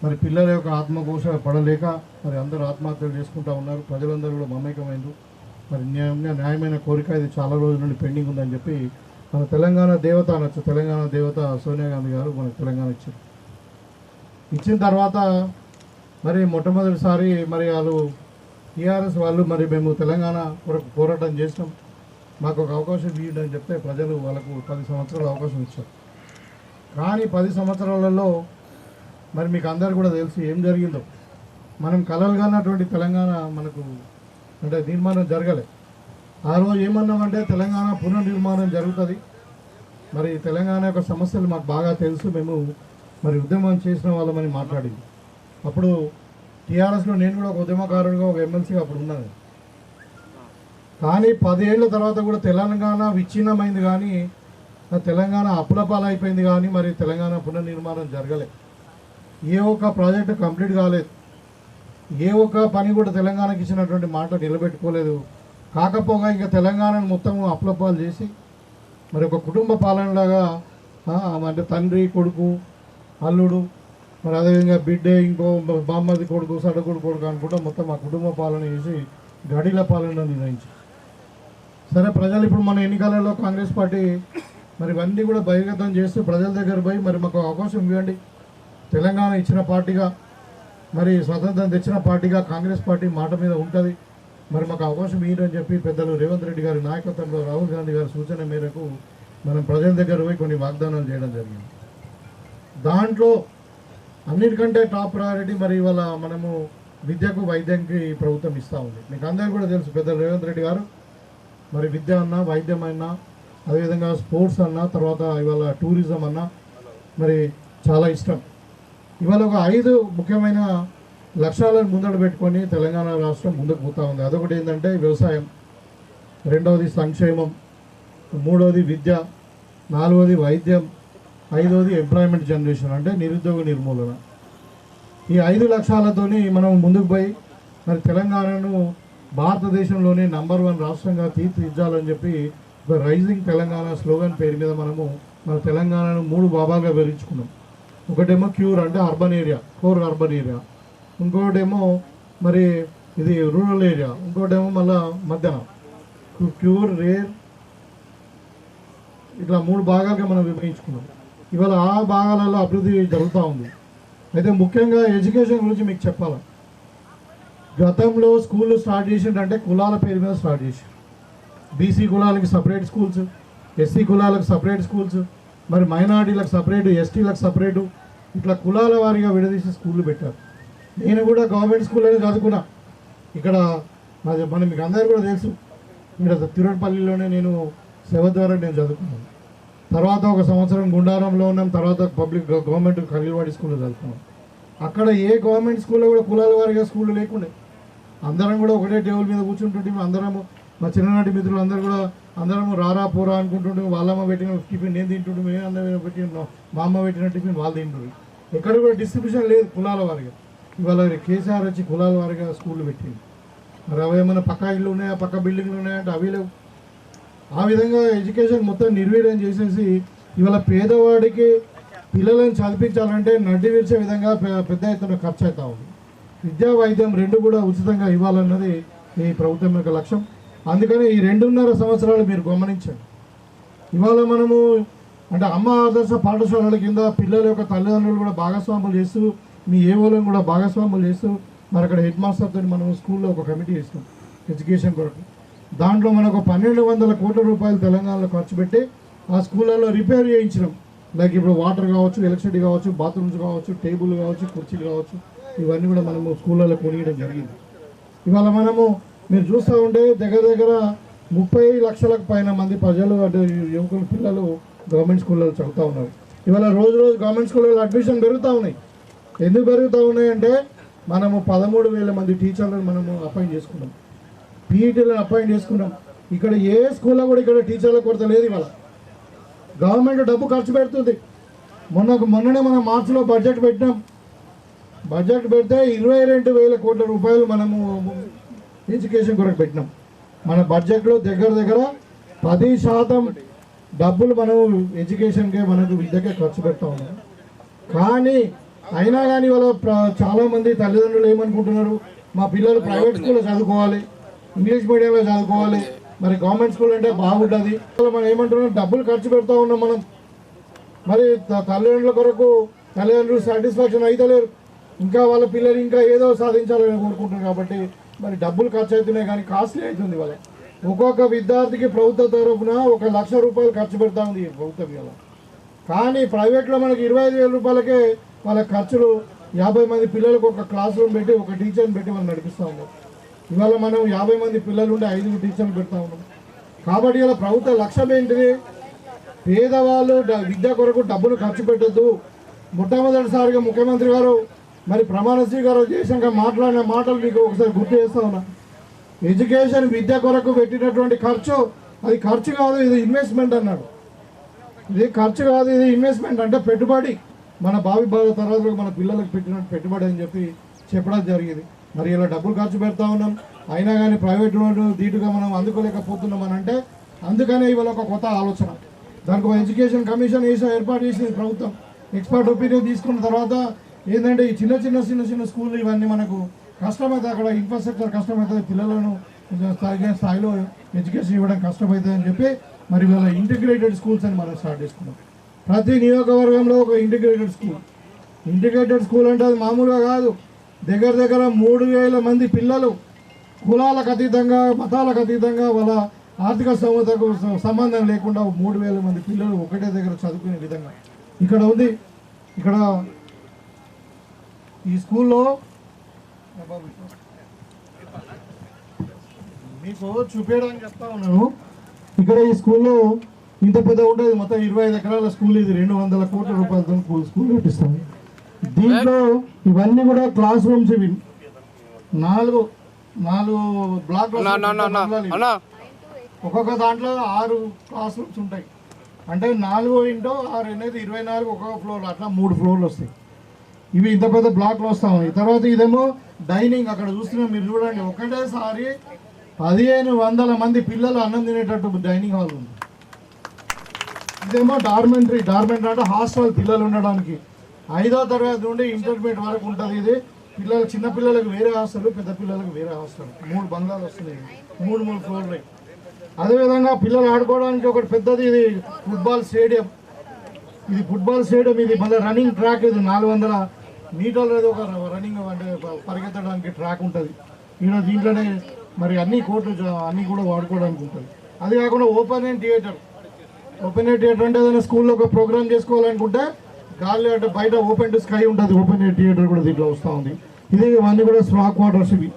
మరి పిల్లల యొక్క ఆత్మఘోష పడలేక మరి అందరూ ఆత్మహత్యలు చేసుకుంటూ ఉన్నారు. ప్రజలందరూ కూడా మమేకమైంది. మరి న్యాయమైన కోరిక ఇది చాలా రోజుల నుండి పెండింగ్ ఉందని చెప్పి మన తెలంగాణ దేవత అనొచ్చు, తెలంగాణ దేవత సోనియా గాంధీ గారు మనకు తెలంగాణ ఇచ్చారు. ఇచ్చిన తర్వాత మరి మొట్టమొదటిసారి మరి వాళ్ళు టీఆర్ఎస్ వాళ్ళు మరి మేము తెలంగాణ కొరకు పోరాటం చేసినాం, మాకు ఒక అవకాశం ఇవ్వండి అని చెప్తే ప్రజలు వాళ్ళకు 10 సంవత్సరాలు అవకాశం ఇచ్చారు. కానీ 10 సంవత్సరాలలో మరి మీకు అందరు కూడా తెలుసు ఏం జరిగిందో. మనం కలలుగానటువంటి తెలంగాణ మనకు అంటే నిర్మాణం జరగలే. ఆ రోజు ఏమన్నామంటే తెలంగాణ పునర్నిర్మాణం జరుగుతుంది. మరి తెలంగాణ యొక్క సమస్యలు మాకు బాగా తెలుసు, మేము మరి ఉద్యమం చేసిన వాళ్ళమని మాట్లాడింది. అప్పుడు టీఆర్ఎస్లో నేను కూడా ఒక ఉద్యమకారుడిగా, ఒక ఎమ్మెల్సీగా అప్పుడు ఉన్నాను. కానీ 10 ఏళ్ళ తర్వాత కూడా తెలంగాణ విచ్ఛిన్నమైంది, కానీ తెలంగాణ అప్పులపాలు అయిపోయింది, కానీ మరి తెలంగాణ పునర్నిర్మాణం జరగలే. ఏ ఒక్క ప్రాజెక్టు కంప్లీట్ కాలేదు, ఏ ఒక్క పని కూడా తెలంగాణకి ఇచ్చినటువంటి మాట నిలబెట్టుకోలేదు. కాకపోగా ఇంకా తెలంగాణను మొత్తం అప్పులపాలు చేసి మరి ఒక కుటుంబ పాలనలాగా అంటే తండ్రి కొడుకు అల్లుడు మరి అదేవిధంగా బిడ్డే ఇంకో బామ్మది కొడుకు సడకుడు కొడుకు అనుకుంటా మొత్తం ఆ కుటుంబ పాలన చేసి గడిల పాలన నిర్ణయించి, సరే ప్రజలు ఇప్పుడు మన ఎన్నికలలో కాంగ్రెస్ పార్టీ మరి ఇవన్నీ కూడా బహిర్గతం చేస్తూ ప్రజల దగ్గర పోయి మరి మాకు అవకాశం ఇవ్వండి, తెలంగాణ ఇచ్చిన పార్టీగా మరి స్వతంత్రం తెచ్చిన పార్టీగా కాంగ్రెస్ పార్టీ మాట మీద ఉంటుంది, మరి మాకు అవకాశం ఇవ్వని చెప్పి పెద్దలు రేవంత్ రెడ్డి గారి నాయకత్వంలో రాహుల్ గాంధీ గారి సూచన మేరకు మనం ప్రజల దగ్గర పోయి కొన్ని వాగ్దానాలు చేయడం జరిగింది. దాంట్లో అన్నిటికంటే టాప్ ప్రయారిటీ మరి ఇవాళ మనము విద్యకు వైద్యంకి ప్రభుత్వం ఇస్తూ ఉంది. మీకు అందరికీ కూడా తెలుసు, పెద్దలు రేవంత్ రెడ్డి గారు మరి విద్య అన్నా, వైద్యం అన్నా, అదేవిధంగా స్పోర్ట్స్ అన్నా, తర్వాత ఇవాళ టూరిజం అన్నా మరి చాలా ఇష్టం. ఇవాళ ఒక 5 ముఖ్యమైన లక్ష్యాలను ముందడు పెట్టుకొని తెలంగాణ రాష్ట్రం ముందుకు పోతూ ఉంది. అదొకటి ఏంటంటే వ్యవసాయం, రెండవది సంక్షేమం, మూడవది విద్య, నాలుగవది వైద్యం, ఐదవది ఎంప్లాయ్మెంట్ జనరేషన్ అంటే నిరుద్యోగ నిర్మూలన. ఈ 5 లక్ష్యాలతోని మనం ముందుకు పోయి మరి తెలంగాణను భారతదేశంలోనే #1 రాష్ట్రంగా తీర్చిదిద్దాలని చెప్పి ఒక రైజింగ్ తెలంగాణ స్లోగన్ పేరు మీద మనము మన తెలంగాణను 3 భాగాలుగా విభజించుకున్నాం. ఒకటేమో క్యూర్ అంటే urban area, core urban area, ఇంకోటేమో మరి ఇది రూరల్ ఏరియా, ఇంకోటేమో మళ్ళీ మధ్యాహ్నం క్యూర్, రేర్, ఇట్లా 3 భాగాలుగా మనం విభజించుకున్నాం. ఇవాళ ఆ భాగాలలో అభివృద్ధి జరుగుతూ ఉంది. అయితే ముఖ్యంగా ఎడ్యుకేషన్ గురించి మీకు చెప్పాలి. గతంలో స్కూళ్ళు స్టార్ట్ చేసిందంటే కులాల పేరు మీద స్టార్ట్ చేసి, బీసీ కులాలకి సపరేట్ స్కూల్స్, ఎస్సీ కులాలకు సపరేట్ స్కూల్స్, మరి మైనారిటీలకు సపరేటు, ఎస్టీలకు సపరేటు, ఇట్లా కులాల వారీగా విడదీసి స్కూళ్ళు పెట్టారు. నేను కూడా గవర్నమెంట్ స్కూల్లోనే చదువుకున్నా. ఇక్కడ మన మీకు అందరికీ కూడా తెలుసు, ఇక్కడ తిరుపతిలోనే నేను సేవ ద్వారా నేను చదువుకున్నాను. తర్వాత ఒక సంవత్సరం గుండారంలో ఉన్నాం, తర్వాత పబ్లిక్ గవర్నమెంట్ ఖలీల్వాడి స్కూల్లో చదువుకున్నాం. అక్కడ ఏ గవర్నమెంట్ స్కూల్లో కూడా కులాల వారిగా స్కూళ్ళు లేకుండే. అందరం కూడా ఒకటే టేబుల్ మీద కూర్చుంటుంటే అందరము, మా చిన్ననాటి మిత్రులు అందరూ కూడా అందరము రారా పోరా అనుకుంటుంటే, వాళ్ళమ్మ పెట్టిన టిఫిన్ నేను తింటుంటే, మేము అందరం పెట్టిన మా అమ్మ పెట్టిన టిఫిన్ వాళ్ళు తింటుంది. ఎక్కడ కూడా డిస్ట్రిబ్యూషన్ లేదు కులాల వారిగా. ఇవాళ కేసీఆర్ వచ్చి కులాల వారిగా స్కూళ్ళు పెట్టింది. మరి అవి ఏమైనా పక్క ఇళ్ళు ఉన్నాయా, పక్క బిల్డింగ్లు ఉన్నాయంటే అవి లేవు. ఆ విధంగా ఎడ్యుకేషన్ మొత్తం నిర్వీర్యం చేసేసి ఇవాళ పేదవాడికి పిల్లలను చదివించాలంటే నడ్డి విరిచే విధంగా పెద్ద ఎత్తున ఖర్చు అవుతా ఉంది. విద్యా వైద్యం 2 కూడా ఉచితంగా ఇవ్వాలన్నది ఈ ప్రభుత్వం యొక్క లక్ష్యం. అందుకని ఈ 2.5 సంవత్సరాలు మీరు గమనించండి. ఇవాళ మనము అంటే అమ్మ ఆదర్శ పాఠశాలల కింద పిల్లల యొక్క తల్లిదండ్రులు కూడా భాగస్వాములు చేస్తూ, మీ ఏవోలను కూడా భాగస్వాములు చేస్తూ, మరి అక్కడ హెడ్ మాస్టర్తో మనం స్కూల్లో ఒక కమిటీ చేస్తాం ఎడ్యుకేషన్ కొరకు. దాంట్లో మనకు 1200 కోట్ల రూపాయలు తెలంగాణలో ఖర్చు పెట్టి ఆ స్కూళ్ళలో రిపేర్ చేయించినాం. లైక్ ఇప్పుడు వాటర్ కావచ్చు, ఎలక్ట్రిసిటీ కావచ్చు, బాత్రూమ్స్ కావచ్చు, టేబుల్ కావచ్చు, కుర్చీలు కావచ్చు, ఇవన్నీ కూడా మనము స్కూళ్ళలో కొనియడం జరిగింది. ఇవాళ మనము మీరు చూస్తూ ఉంటే దగ్గర 30 లక్షలకు పైన మంది ప్రజలు అంటే యువకులు పిల్లలు గవర్నమెంట్ స్కూళ్ళలో చదువుతూ ఉన్నారు. ఇవాళ రోజు గవర్నమెంట్ స్కూళ్ళలో అడ్మిషన్ పెరుగుతూ ఉన్నాయి. ఎందుకు పెరుగుతూ ఉన్నాయంటే మనము 13,000 మంది టీచర్లను మనము అపాయింట్ చేసుకున్నాం, పీఈటీలను అపాయింట్ చేసుకున్నాం. ఇక్కడ ఏ స్కూల్లో కూడా ఇక్కడ టీచర్ల కొరత లేదు. ఇవాళ గవర్నమెంట్ డబ్బు ఖర్చు పెడుతుంది. మొన్ననే మనం మార్చిలో బడ్జెట్ పెట్టినాం. బడ్జెట్ పెడితే 22,000 కోట్ల రూపాయలు మనము ఎడ్యుకేషన్ కొరకు పెట్టినాం. మన బడ్జెట్లో దగ్గర 10% డబ్బులు మనం ఎడ్యుకేషన్కే మనకు విద్యకే ఖర్చు పెడతా ఉన్నాం. కానీ అయినా కానీ వాళ్ళ చాలామంది తల్లిదండ్రులు ఏమనుకుంటున్నారు, మా పిల్లలు ప్రైవేట్ స్కూల్లో చదువుకోవాలి, ఇంగ్లీష్ మీడియంలో చదువుకోవాలి, మరి గవర్నమెంట్ స్కూల్ అంటే బాగుంటుంది. మనం ఏమంటున్నాం, డబ్బులు ఖర్చు పెడతా ఉన్నాం మనం. మరి తల్లిదండ్రుల కొరకు తల్లిదండ్రులు సాటిస్ఫాక్షన్ అయితే లేరు. ఇంకా వాళ్ళ పిల్లలు ఇంకా ఏదో సాధించాలని కోరుకుంటున్నారు. కాబట్టి మరి డబ్బులు ఖర్చు అవుతున్నాయి, కానీ కాస్ట్లీ అవుతుంది. వాళ్ళ ఒక్కొక్క విద్యార్థికి ప్రభుత్వ తరఫున 1,00,000 రూపాయలు ఖర్చు పెడతా ఉంది ప్రభుత్వం. ఇవాళ కానీ ప్రైవేట్లో మనకి 25,000 రూపాయలకే వాళ్ళ ఖర్చులు. 50 మంది పిల్లలకు ఒక క్లాస్ రూమ్ పెట్టి ఒక టీచర్ని పెట్టి మనం నడిపిస్తూ ఉన్నాం. ఇవాళ మనం 50 మంది పిల్లలు ఉంటే 5 టీచర్లు పెడతా ఉన్నాం. కాబట్టి ఇలా ప్రభుత్వ లక్ష్యం ఏంటిది, పేదవాళ్ళు విద్య కొరకు డబ్బులు ఖర్చు పెట్టద్దు. మొట్టమొదటిసారిగా ముఖ్యమంత్రి గారు మరి ప్రమాణ స్వీకారం చేశాక మాట్లాడిన మాటలు మీకు ఒకసారి గుర్తు చేస్తా ఉన్నా. ఎడ్యుకేషన్ విద్య కొరకు పెట్టినటువంటి ఖర్చు అది ఖర్చు కాదు, ఇది ఇన్వెస్ట్మెంట్ అన్నాడు. ఇది ఖర్చు కాదు, ఇది ఇన్వెస్ట్మెంట్ అంటే పెట్టుబడి, మన భావి తరాలకు మన పిల్లలకు పెట్టినట్టు పెట్టుబడి అని చెప్పి చెప్పడం జరిగింది. మరి ఇలా డబ్బులు ఖర్చు పెడతా ఉన్నాం, అయినా కానీ ప్రైవేట్ లోన్ ధీటుగా మనం అందుకోలేకపోతున్నాం అని అంటే అందుకనే ఇవాళ ఒక కొత్త ఆలోచన. దానికి ఒక ఎడ్యుకేషన్ కమిషన్ ఏర్పాటు చేసింది ప్రభుత్వం. ఎక్స్పర్ట్ ఒపీనియన్ తీసుకున్న తర్వాత ఏంటంటే ఈ చిన్న స్కూళ్ళు ఇవన్నీ మనకు కష్టమవుతుంది, అక్కడ ఇన్ఫ్రాస్ట్రక్చర్ కష్టమవుతుంది, పిల్లలను తగిన స్థాయిలో ఎడ్యుకేషన్ ఇవ్వడం కష్టమవుతుంది అని చెప్పి మరి ఇవాళ ఇంటిగ్రేటెడ్ స్కూల్స్ అని మనం స్టార్ట్ చేసుకున్నాం. ప్రతి నియోజకవర్గంలో ఒక ఇంటిగ్రేటెడ్ స్కూల్ అంటే అది మామూలుగా కాదు. దగ్గర 3,000 మంది పిల్లలు కులాలకు అతీతంగా, మతాలకు అతీతంగా, వాళ్ళ ఆర్థిక స్తోమతకు సంబంధం లేకుండా 3,000 మంది పిల్లలు ఒకటే దగ్గర చదువుకునే విధంగా ఇక్కడ ఉంది. ఇక్కడ ఈ స్కూల్లో మీకు చూపించడానికి చెప్తా ఉన్నాను. ఇక్కడ ఈ స్కూల్లో ఇంత పెద్ద ఉంటుంది, మొత్తం 25 ఎకరాల స్కూల్. ఇది 200 కోట్ల రూపాయలతో స్కూల్ కట్టిస్తాము. దీంట్లో ఇవన్నీ కూడా క్లాస్ రూమ్స్. ఇవి 4 బ్లాక్, ఒక్కొక్క దాంట్లో 6 క్లాస్ రూమ్స్ ఉంటాయి. అంటే 4 × 6 అనేది 24, ఒక్కొక్క ఫ్లోర్, అట్లా 3 ఫ్లోర్లు వస్తాయి. ఇవి ఇంత పెద్ద బ్లాక్లు వస్తూ ఉన్నాయి. తర్వాత ఇదేమో డైనింగ్, అక్కడ చూస్తున్నాం మీరు చూడండి, ఒకటేసారి 1500 మంది పిల్లలు అన్నం తినేటట్టు డైనింగ్ హాల్ ఉంది. ఇదేమో డార్మెంటరీ అంటే హాస్టల్ పిల్లలు ఉండడానికి. 5వ తరగతి నుండి ఇంటర్మీడియట్ వరకు ఉంటుంది. ఇది పిల్లలు, చిన్న పిల్లలకు వేరే హాస్టల్, పెద్ద పిల్లలకు వేరే హాస్టల్. 3 బంగ్లాలు వస్తున్నాయి, 3 ఫ్లోర్లు. అదేవిధంగా పిల్లలు ఆడుకోవడానికి ఒకటి పెద్దది, ఇది ఫుట్బాల్ స్టేడియం. ఇది మళ్ళీ రన్నింగ్ ట్రాక్. ఇది 400 మీటర్లు ఒక రన్నింగ్ అంటే పరిగెత్తడానికి ట్రాక్ ఉంటుంది. దీంట్లోనే మరి అన్ని కోర్టులు అన్నీ కూడా వాడుకోవడానికి ఉంటుంది. అది కాకుండా ఓపెన్ ఎయిర్ థియేటర్ అంటే ఏదైనా స్కూల్లో ఒక ప్రోగ్రామ్ చేసుకోవాలనుకుంటే గాలి అంటే బయట ఓపెన్ టు స్కై ఉంటుంది. ఓపెన్ ఎయిర్ థియేటర్ కూడా దీంట్లో వస్తూ ఉంది. ఇవన్నీ కూడా స్వాక్ వాటర్స్ ఇవి.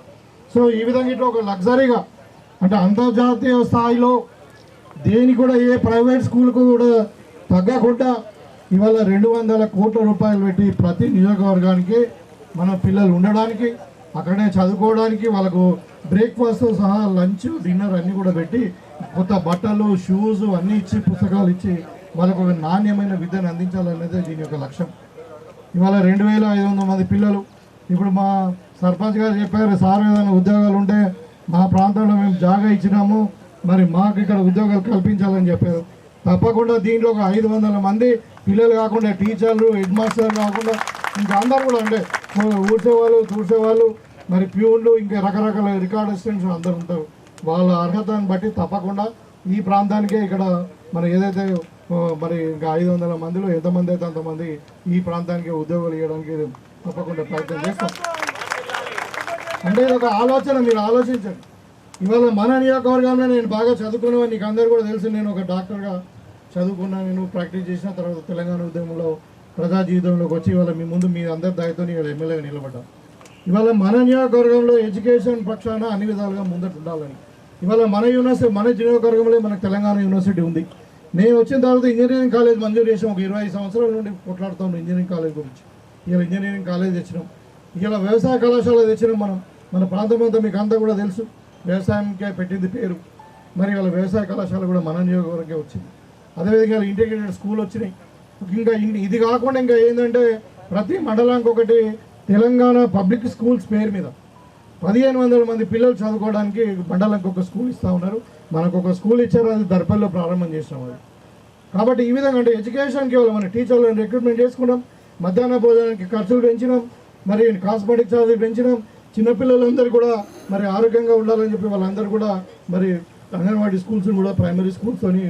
సో ఈ విధంగా ఇట్లా ఒక లగ్జరీగా అంటే అంతర్జాతీయ స్థాయిలో దేని కూడా ఏ ప్రైవేట్ స్కూల్కు కూడా తగ్గకుండా ఇవాళ 200 కోట్ల రూపాయలు పెట్టి ప్రతి నియోజకవర్గానికి మన పిల్లలు ఉండడానికి, అక్కడనే చదువుకోవడానికి, వాళ్ళకు బ్రేక్ఫాస్ట్ సహా లంచ్ డిన్నర్ అన్నీ కూడా పెట్టి కొత్త బట్టలు షూస్ అన్నీ ఇచ్చి పుస్తకాలు ఇచ్చి వాళ్ళకు ఒక నాణ్యమైన విద్యను అందించాలనేది దీని యొక్క లక్ష్యం. ఇవాళ 2500 మంది పిల్లలు. ఇప్పుడు మా సర్పంచ్ గారు చెప్పారు, సార్ ఏదైనా ఉద్యోగాలు ఉంటే మా ప్రాంతంలో మేము జాగా ఇచ్చినాము, మరి మాకు ఇక్కడ ఉద్యోగాలు కల్పించాలని చెప్పారు. తప్పకుండా దీంట్లో ఒక 500 మంది పిల్లలు కాకుండా టీచర్లు, హెడ్ మాస్టర్లు కాకుండా ఇంకా అందరూ కూడా అంటే ఊడ్చేవాళ్ళు, తూడ్చేవాళ్ళు, మరి ప్యూన్లు, ఇంకా రకరకాల రికార్డ్ అసిస్టెంట్స్ అందరూ ఉంటారు. వాళ్ళ అర్హతను బట్టి తప్పకుండా ఈ ప్రాంతానికే ఇక్కడ మరి ఏదైతే మరి ఇంకా 500 మందిలో ఎంతమంది అయితే అంతమంది ఈ ప్రాంతానికి ఉద్యోగాలు ఇవ్వడానికి తప్పకుండా ప్రయత్నం చేస్తాం. అంటే ఇది ఒక ఆలోచన, మీరు ఆలోచించండి. ఇవాళ మన నియోజకవర్గంలో నేను బాగా చదువుకున్నాను, నీకు అందరూ కూడా తెలుసు. నేను ఒక డాక్టర్గా చదువుకున్నాను, నేను ప్రాక్టీస్ చేసిన తర్వాత తెలంగాణ ఉద్యమంలో ప్రజా జీవితంలోకి వచ్చి ఇవాళ మీ ముందు మీ అందరి దాయితో ఇవాళ ఎమ్మెల్యేగా నిలబడ్డాను. ఇవాళ మన నియోజకవర్గంలో ఎడ్యుకేషన్ పక్షాన అన్ని విధాలుగా ముందట ఉండాలని ఇవాళ మన యూనివర్సిటీ, మన నియోజకవర్గంలో మనకు తెలంగాణ యూనివర్సిటీ ఉంది. నేను వచ్చిన తర్వాత ఇంజనీరింగ్ కాలేజ్ మంజూరు చేసాం. ఒక 20 సంవత్సరాల నుండి కొట్లాడుతాం ఇంజనీరింగ్ కాలేజ్ గురించి. ఇలా ఇంజనీరింగ్ కాలేజ్ తెచ్చినాం, ఇలా వ్యవసాయ కళాశాల తెచ్చినాం. మన ప్రాంతం అంతా మీకు అంతా కూడా తెలుసు, వ్యవసాయంకే పెట్టింది పేరు. మరి వాళ్ళ వ్యవసాయ కళాశాల కూడా మన నియోజకవర్గంకే వచ్చింది. అదేవిధంగా ఇంటిగ్రేటెడ్ స్కూల్ వచ్చినాయి. ఇంకా ఇది కాకుండా ఇంకా ఏంటంటే ప్రతి మండలానికి ఒకటి తెలంగాణ పబ్లిక్ స్కూల్స్ పేరు మీద 1500 మంది పిల్లలు చదువుకోవడానికి మండలానికి ఒక స్కూల్ ఇస్తూ ఉన్నారు. మనకు ఒక స్కూల్ ఇచ్చారు, అది దర్పల్లో ప్రారంభం చేసినాం. అది కాబట్టి ఈ విధంగా అంటే ఎడ్యుకేషన్కి మన టీచర్లను రిక్రూట్మెంట్ చేసుకున్నాం, మధ్యాహ్న భోజనానికి ఖర్చులు పెంచినాం, మరి కాస్మెటిక్ ఛార్జీలు పెంచినాం. చిన్నపిల్లలందరూ కూడా మరి ఆరోగ్యంగా ఉండాలని చెప్పి వాళ్ళందరూ కూడా మరి అంగన్వాడీ స్కూల్స్ కూడా ప్రైమరీ స్కూల్స్తోని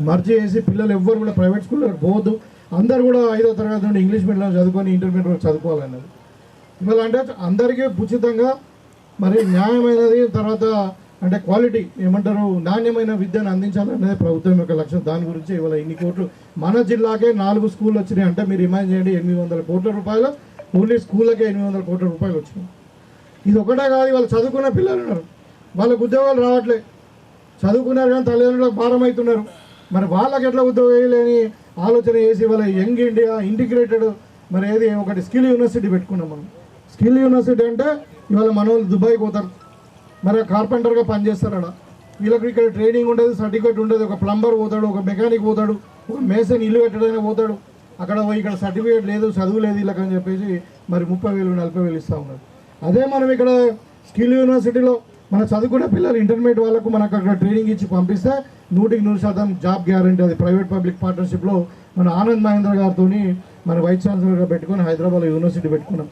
మర్జ్ చేసి పిల్లలు ఎవ్వరు కూడా ప్రైవేట్ స్కూల్లోకి పోవద్దు, అందరూ కూడా 5వ తరగతి నుండి ఇంగ్లీష్ మీడియంలో చదువుకొని ఇంటర్మీడియట్ వరకు చదువుకోవాలన్నది. ఇవాళ అంటే అందరికీ ఉచితంగా మరి న్యాయమైనది, తర్వాత అంటే క్వాలిటీ ఏమంటారు నాణ్యమైన విద్యను అందించాలనేది ప్రభుత్వం యొక్క లక్ష్యం. దాని గురించి ఇవాళ ఇన్ని కోట్లు మన జిల్లాకే 4 స్కూళ్ళు వచ్చినాయి. అంటే మీరు ఇమాజిన్ చేయండి, 800 కోట్ల రూపాయలు ఓన్లీ స్కూళ్ళకే 800 కోట్ల రూపాయలు వచ్చినాయి. ఇది ఒకటే కాదు, వాళ్ళు చదువుకున్న పిల్లలు ఉన్నారు, వాళ్ళకు ఉద్యోగాలు రావట్లేదు, చదువుకున్నారు కానీ తల్లిదండ్రులకు భారం అవుతున్నారు. మరి వాళ్ళకి ఎట్లా ఉద్యోగం వేయలేని ఆలోచన చేసి వాళ్ళ యంగ్ ఇండియా ఇంటిగ్రేటెడ్ మరి ఏది ఒకటి స్కిల్ యూనివర్సిటీ పెట్టుకున్నాం మనం. స్కిల్ యూనివర్సిటీ అంటే ఇవాళ మన వాళ్ళు దుబాయ్ పోతారు, మరి కార్పెంటర్గా పనిచేస్తారు. అక్కడ వీళ్ళకి ఇక్కడ ట్రైనింగ్ ఉండదు, సర్టిఫికేట్ ఉండదు. ఒక ప్లంబర్ పోతాడు, ఒక మెకానిక్ పోతాడు, ఒక మేసన్ ఇల్లు కట్టడానికి పోతాడు. అక్కడ ఇక్కడ సర్టిఫికేట్ లేదు, చదువు లేదు వీళ్ళకని చెప్పేసి మరి 30,000 40,000 ఇస్తూ ఉన్నారు. అదే మనం ఇక్కడ స్కిల్ యూనివర్సిటీలో మన చదువుకునే పిల్లలు ఇంటర్మీడియట్ వాళ్ళకు మనకు అక్కడ ట్రైనింగ్ ఇచ్చి పంపిస్తే 100% జాబ్ గ్యారంటీ. అది ప్రైవేట్ పబ్లిక్ పార్ట్నర్షిప్లో మన ఆనంద్ మహేంద్ర గారితో మన వైస్ ఛాన్సలర్గా పెట్టుకుని హైదరాబాద్లో యూనివర్సిటీ పెట్టుకున్నాం.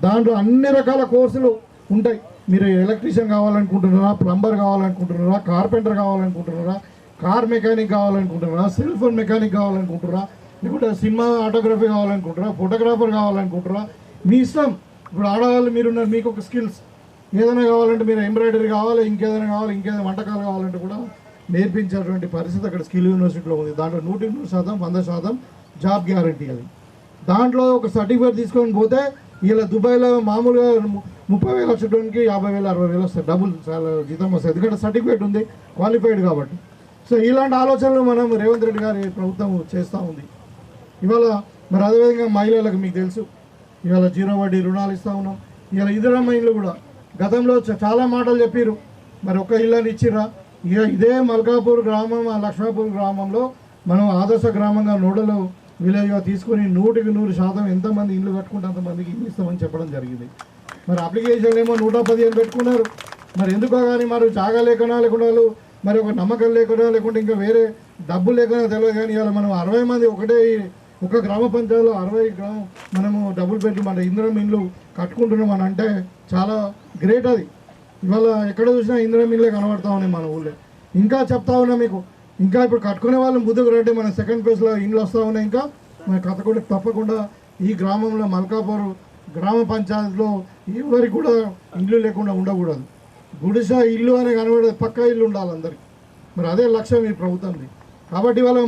దాంట్లో అన్ని రకాల కోర్సులు ఉంటాయి. మీరు ఎలక్ట్రీషియన్ కావాలనుకుంటున్నారా, ప్లంబర్ కావాలనుకుంటున్నారా, కార్పెంటర్ కావాలనుకుంటున్నారా, కార్ మెకానిక్ కావాలనుకుంటున్నారా, సెల్ ఫోన్ మెకానిక్ కావాలనుకుంటున్నారా, లేకుంటే సినిమా ఆటోగ్రఫీ కావాలనుకుంటారా, ఫోటోగ్రాఫర్ కావాలనుకుంటారా, మీ ఇష్టం. ఇప్పుడు ఆడవాళ్ళు మీరున్నారు, మీకు ఒక స్కిల్స్ ఏదైనా కావాలంటే మీరు ఎంబ్రాయిడరీ కావాలి, ఇంకేదైనా కావాలి, ఇంకేదైనా వంటకాలు కావాలంటే కూడా నేర్పించేటువంటి పరిస్థితి అక్కడ స్కిల్ యూనివర్సిటీలో ఉంది. దాంట్లో 100% 100% జాబ్ గ్యారంటీ. అది దాంట్లో ఒక సర్టిఫికేట్ తీసుకొని పోతే ఇలా దుబాయ్లో మామూలుగా 30,000 వచ్చేటానికి 50,000 60,000 వస్తాయి, డబుల్ చాలా జీతం వస్తాయి. ఎందుకంటే సర్టిఫికేట్ ఉంది, క్వాలిఫైడ్ కాబట్టి. సో ఇలాంటి ఆలోచనలు మనం రేవంత్ రెడ్డి గారి ప్రభుత్వం చేస్తూ ఉంది. ఇవాళ మరి అదేవిధంగా మహిళలకు మీకు తెలుసు ఇవాళ 0 వడ్డీ రుణాలు ఇస్తూ ఉన్నాం. ఇవాళ ఇందిరమ్మ ఇళ్ళు కూడా గతంలో చాలా మాటలు చెప్పారు, మరి ఒక్క ఇళ్ళని ఇచ్చిరా. ఇదే మల్కాపూర్ గ్రామం, లక్ష్మాపూర్ గ్రామంలో మనం ఆదర్శ గ్రామంగా నోడలు విలేజ్గా తీసుకొని 100% ఎంతమంది ఇల్లు కట్టుకుంటే అంతమందికి ఇల్లు ఇస్తామని చెప్పడం జరిగింది. మరి అప్లికేషన్ ఏమో 115 పెట్టుకున్నారు. మరి ఎందుకో కానీ మరి జాగా లేకుండా మరి ఒక నమ్మకం లేకుండా లేకుంటే ఇంకా వేరే డబ్బు లేకుండా తెలియదు. కానీ ఇవాళ మనం 60 మంది ఒక గ్రామ పంచాయతీలో 60 మనము డబ్బులు పెట్టి మన ఇందిరమ్మ ఇల్లు కట్టుకుంటున్నాం అని అంటే చాలా గ్రేట్. అది ఇవాళ ఎక్కడ చూసినా ఇందిరమ్మ ఇల్లే కనబడతా ఉన్నాయి మన ఊళ్ళో. ఇంకా చెప్తా ఉన్నా మీకు, ఇంకా ఇప్పుడు కట్టుకునే వాళ్ళు ముందుకు రండి. మన సెకండ్ ఫేజ్లో ఇండ్లు వస్తూ ఉన్నాయి. ఇంకా మన కథ కూడా తప్పకుండా ఈ గ్రామంలో మల్కాపూర్ గ్రామ పంచాయతీలో ఎవరికి కూడా ఇల్లు లేకుండా ఉండకూడదు. గుడిసె ఇల్లు అనే కనబడేది పక్కా ఇల్లు ఉండాలి అందరికి. మరి అదే లక్ష్యం ఈ ప్రభుత్వంది. కాబట్టి వాళ్ళ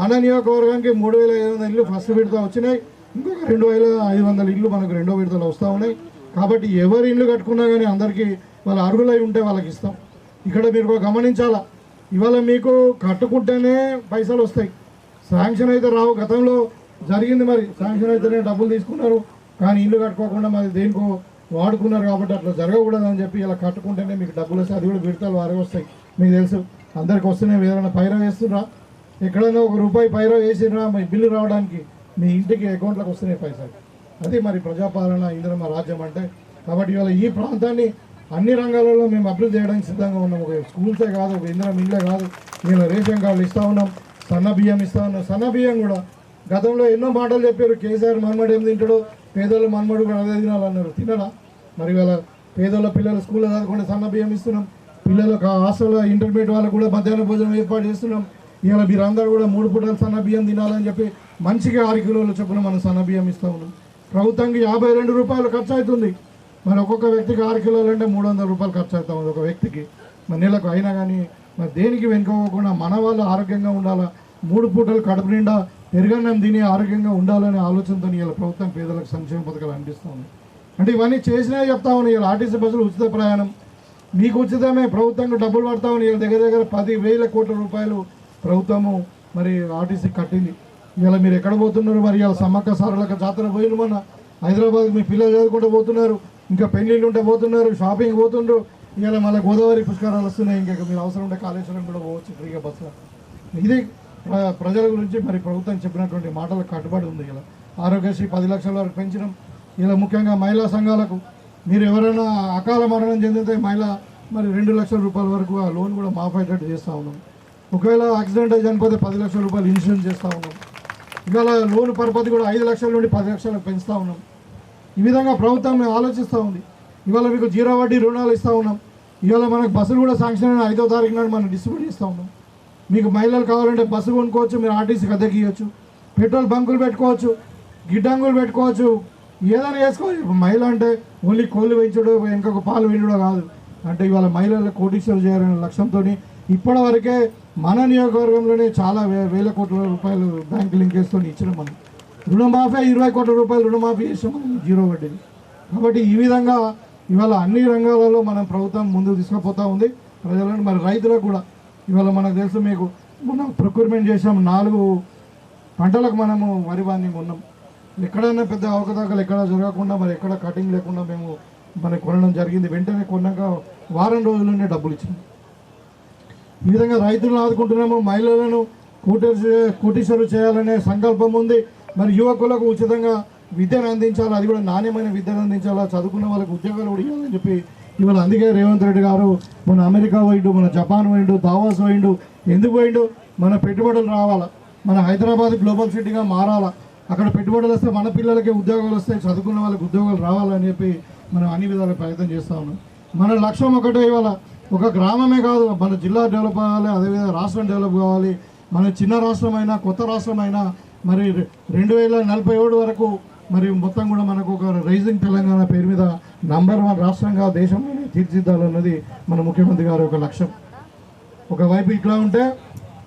మన నియోజకవర్గానికి 3,500 ఇల్లు ఫస్ట్ విడత వచ్చినాయి. ఇంకొక 2,500 ఇల్లు మనకు రెండో విడతలు వస్తూ ఉన్నాయి. కాబట్టి ఎవరి ఇల్లు కట్టుకున్నా కానీ అందరికీ వాళ్ళ అర్హులై ఉంటే వాళ్ళకి ఇస్తాం. ఇక్కడ మీరు గమనించాలా, ఇవాళ మీకు కట్టుకుంటేనే పైసలు వస్తాయి, శాంక్షన్ అయితే రావు. గతంలో జరిగింది, మరి శాంక్షన్ అయితేనే డబ్బులు తీసుకున్నారు కానీ ఇల్లు కట్టుకోకుండా మరి దేనికో వాడుకున్నారు. కాబట్టి అట్లా జరగకూడదని చెప్పి ఇలా కట్టుకుంటేనే మీకు డబ్బులు వస్తాయి. అది కూడా విడతలు వారే వస్తాయి. మీకు తెలుసు అందరికి వస్తున్నాయి. ఏదైనా పైరా వేస్తున్నా, ఎక్కడైనా ₹1 పైరా వేసినా మీ బిల్లు రావడానికి మీ ఇంటికి అకౌంట్లోకి వస్తున్నాయి పైసలు. అది మరి ప్రజాపాలన ఇందిరమ్మ రాజ్యం అంటే. కాబట్టి ఇవాళ ఈ ప్రాంతాన్ని అన్ని రంగాలలో మేము అభివృద్ధి చేయడానికి సిద్ధంగా ఉన్నాం. ఒక స్కూల్సే కాదు, ఒక ఇందిరమ్మ ఇళ్ళే కాదు, ఇలా రేషన్ కార్డులు ఇస్తూ ఉన్నాం, సన్న బియ్యం ఇస్తూ ఉన్నాం. సన్న బియ్యం కూడా గతంలో ఎన్నో మాటలు చెప్పారు. కేసీఆర్ మనమడు ఏం తింటాడో, పేదోళ్ళ మనమడు కూడా అదే తినాలన్నారు. తినడా? మరి ఇవాళ పేదోళ్ళ పిల్లలు స్కూల్లో చదువుకుంటే సన్న బియ్యం ఇస్తున్నాం. పిల్లలకు హాస్టల్లో ఇంటర్మీడియట్ వాళ్ళకు కూడా మధ్యాహ్న భోజనం ఏర్పాటు చేస్తున్నాం. ఇవాళ మీరందరూ కూడా 3 పూటలు సన్న బియ్యం తినాలని చెప్పి మంచిగా 6 కిలోల చొప్పున మనం సన్న బియ్యం ఇస్తూ ఉన్నాం. ప్రభుత్వానికి ₹52 ఖర్చు అవుతుంది. మరి ఒక్కొక్క వ్యక్తికి 6 కిలోలు అంటే ₹300 ఖర్చు అవుతా ఉంది ఒక వ్యక్తికి మరి నెలకు. అయినా కానీ మరి దేనికి వెనుకోకుండా మన వాళ్ళు ఆరోగ్యంగా ఉండాలా, 3 పూటలు కడుపు నిండా పెరుగన్నం తిని ఆరోగ్యంగా ఉండాలనే ఆలోచనతో ఇలా ప్రభుత్వం పేదలకు సంక్షేమ పథకాలు అందిస్తూ ఉంది. అంటే ఇవన్నీ చేసినా చెప్తా ఉన్నాయి. ఇలా ఆర్టీసీ బస్సులు ఉచిత ప్రయాణం మీకు ఉచితమే, ప్రభుత్వంకు డబ్బులు పడతా ఉన్నాయి. దగ్గర 10,000 కోట్ల రూపాయలు ప్రభుత్వము మరి ఆర్టీసీ కట్టింది. ఇలా మీరు ఎక్కడ పోతున్నారు? మరి ఇలా సమ్మక్క సారలక జాతర పోయిన మొన్న హైదరాబాద్ మీ పిల్లలు చదువుకుంటూ పోతున్నారు, ఇంకా పెళ్ళిళ్ళు ఉంటే పోతున్నారు, షాపింగ్ పోతుండ్రు. ఇలా మళ్ళీ గోదావరి పుష్కరాలు వస్తున్నాయి. ఇంకా మీరు అవసరం ఉంటే కాళేశ్వరం కూడా పోవచ్చు ఫ్రీగా బస్సులో. ఇది ప్రజల గురించి మరి ప్రభుత్వం చెప్పినటువంటి మాటలకు కట్టుబడి ఉంది. ఇలా ఆరోగ్యశ్రీ 10 లక్షల వరకు పెంచడం. ఇలా ముఖ్యంగా మహిళా సంఘాలకు మీరు ఎవరైనా అకాల మరణం చెందితే మరి 2 లక్షల రూపాయల వరకు ఆ లోన్ కూడా మాఫ్ అయ్యేటట్టు చేస్తూ ఉన్నాం. ఒకవేళ యాక్సిడెంట్ అయి చనిపోతే 10 లక్షల రూపాయలు ఇన్సూరెన్స్ చేస్తూ ఉన్నాం. ఇవాళ లోన్ పరపతి కూడా 5 లక్షల నుండి 10 లక్షలకు పెంచుతూ ఉన్నాం. ఈ విధంగా ప్రభుత్వం ఆలోచిస్తూ ఉంది. ఇవాళ మీకు 0 వడ్డీ రుణాలు ఇస్తూ ఉన్నాం. ఇవాళ మనకు బస్సులు కూడా శాంక్షన్ అయిన 5వ తారీఖు నాడు మనం డిస్ట్రిబ్యూట్ చేస్తూ ఉన్నాం. మీకు మహిళలు కావాలంటే బస్సు కొనుక్కోవచ్చు, మీరు ఆర్టీసీకి అద్దెకి ఇవ్వచ్చు, పెట్రోల్ బంకులు పెట్టుకోవచ్చు, గిడ్డంగులు పెట్టుకోవచ్చు, ఏదైనా చేసుకోవచ్చు. మహిళ అంటే ఓన్లీ కోళ్ళు పెంచడం ఇంకొక పాలు వెండడం కాదు. అంటే ఇవాళ మహిళలకు కోటీశ్వరులు చేయాలనే లక్ష్యంతో ఇప్పటివరకే మన నియోజకవర్గంలోనే చాలా వేల కోట్ల రూపాయలు బ్యాంకు లింకేజ్తో ఇచ్చినాం. మనం రుణమాఫీ 20 కోట్ల రూపాయలు రుణమాఫీ చేసాం మనం 0 వడ్డీని. కాబట్టి ఈ విధంగా ఇవాళ అన్ని రంగాలలో మనం ప్రభుత్వం ముందుకు తీసుకుపోతూ ఉంది ప్రజలను. మరి రైతులకు కూడా ఇవాళ మనకు తెలుసు, మీకు మనం ప్రొక్యూర్మెంట్ చేసాం. 4 పంటలకు మనము వరి బాంధింగ్ ఉన్నాం. ఎక్కడైనా పెద్ద అవకతవకలు ఎక్కడ జరగకుండా మరి ఎక్కడ కటింగ్ లేకుండా మేము మనకి కొనడం జరిగింది. వెంటనే కొన్నాక వారం రోజుల్లోనే డబ్బులు ఇచ్చినాం. ఈ విధంగా రైతులను ఆదుకుంటున్నాము. మహిళలను కోటీశ్వరులు చేయాలనే సంకల్పం ఉంది. మరి యువకులకు ఉచితంగా విద్యను అందించాలి, అది కూడా నాణ్యమైన విద్యను అందించాలా, చదువుకున్న వాళ్ళకి ఉద్యోగాలు కూడా ఇవ్వాలని చెప్పి ఇవాళ అందుకే రేవంత్ రెడ్డి గారు మన అమెరికా పోయిండు, మన జపాన్ పోయిండు, దావోస్ పోయిండు. ఎందుకు పోయిండు? మన పెట్టుబడులు రావాలా, మన హైదరాబాద్ గ్లోబల్ సిటీగా మారాలా, అక్కడ పెట్టుబడులు వస్తే మన పిల్లలకి ఉద్యోగాలు వస్తాయి, చదువుకున్న వాళ్ళకి ఉద్యోగాలు రావాలని చెప్పి మనం అన్ని విధాలుగా ప్రయత్నం చేస్తూ ఉన్నాం. మన లక్ష్యం ఒకటే, ఇవాళ ఒక గ్రామమే కాదు, మన జిల్లా డెవలప్ కావాలి, అదేవిధంగా రాష్ట్రం డెవలప్ కావాలి. మన చిన్న రాష్ట్రమైనా కొత్త రాష్ట్రమైనా మరి 2047 వరకు మరి మొత్తం కూడా మనకు ఒక రైజింగ్ తెలంగాణ పేరు మీద నంబర్ 1 రాష్ట్రంగా దేశంలోనే తీర్చిదిద్దాలన్నది మన ముఖ్యమంత్రి గారి ఒక లక్ష్యం. ఒకవైపు ఇట్లా ఉంటే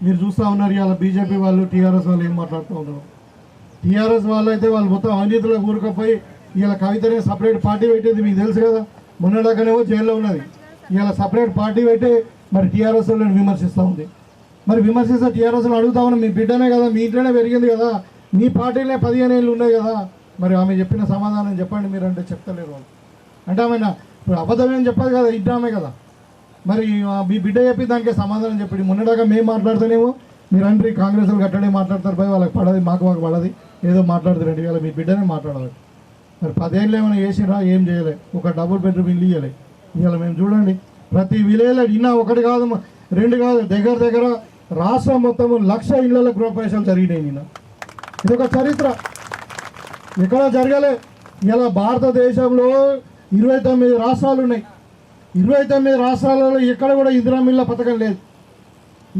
మీరు చూస్తూ ఉన్నారు ఇవాళ బీజేపీ వాళ్ళు, టీఆర్ఎస్ వాళ్ళు ఏం మాట్లాడుతూ ఉన్నారు. టీఆర్ఎస్ వాళ్ళు అయితే వాళ్ళు మొత్తం అవినీతిలో ఊరుకపోయి ఇవాళ కవితనే సపరేట్ పార్టీ పెట్టేది మీకు తెలుసు కదా. మొన్నడాకనేమో జైల్లో ఉన్నది, ఇవాళ సపరేట్ పార్టీ పెట్టి మరి టీఆర్ఎస్ వాళ్ళని విమర్శిస్తూ ఉంది. మరి విమర్శిస్తే టీఆర్ఎస్లో అడుగుతా ఉన్నాం, మీ బిడ్డనే కదా, మీ ఇంట్లోనే పెరిగింది కదా, మీ పార్టీలే 15 ఏళ్ళు ఉన్నాయి కదా, మరి ఆమె చెప్పిన సమాధానం చెప్పండి మీరు అంటే చెప్తలేరు వాళ్ళు. అంటే ఆమె ఇప్పుడు అబద్ధం ఏం చెప్పదు కదా, ఇంటామే కదా. మరి మీ బిడ్డ చెప్పి దానికే సమాధానం చెప్పండి. మొన్నడాక మేము మాట్లాడితేనేమో మీరందరూ కాంగ్రెస్ వాళ్ళు గట్టడే మాట్లాడతారు పోయి వాళ్ళకి పడది మాకు పడది ఏదో మాట్లాడుతారండి ఇవాళ మీ బిడ్డనే మాట్లాడాలి. మరి 10 ఏళ్ళు ఏమైనా చేసినా ఏం చేయలే, ఒక డబుల్ బెడ్రూమ్ ఇల్లు ఇవ్వలే. ఇవాళ మేము చూడండి ప్రతి విలేజ్లో ఇన్నా ఒకటి కాదు 2 కాదు దగ్గర రాష్ట్రం మొత్తం 1,00,000 ఇళ్ల గృహప్రవేశాలు జరిగినాయి. నిన్న ఇదొక చరిత్ర, ఎక్కడ జరగలే. ఇలా భారతదేశంలో 29 రాష్ట్రాలు ఉన్నాయి. 29 రాష్ట్రాలలో ఎక్కడ కూడా ఇందిరా మిల్ల పథకం లేదు,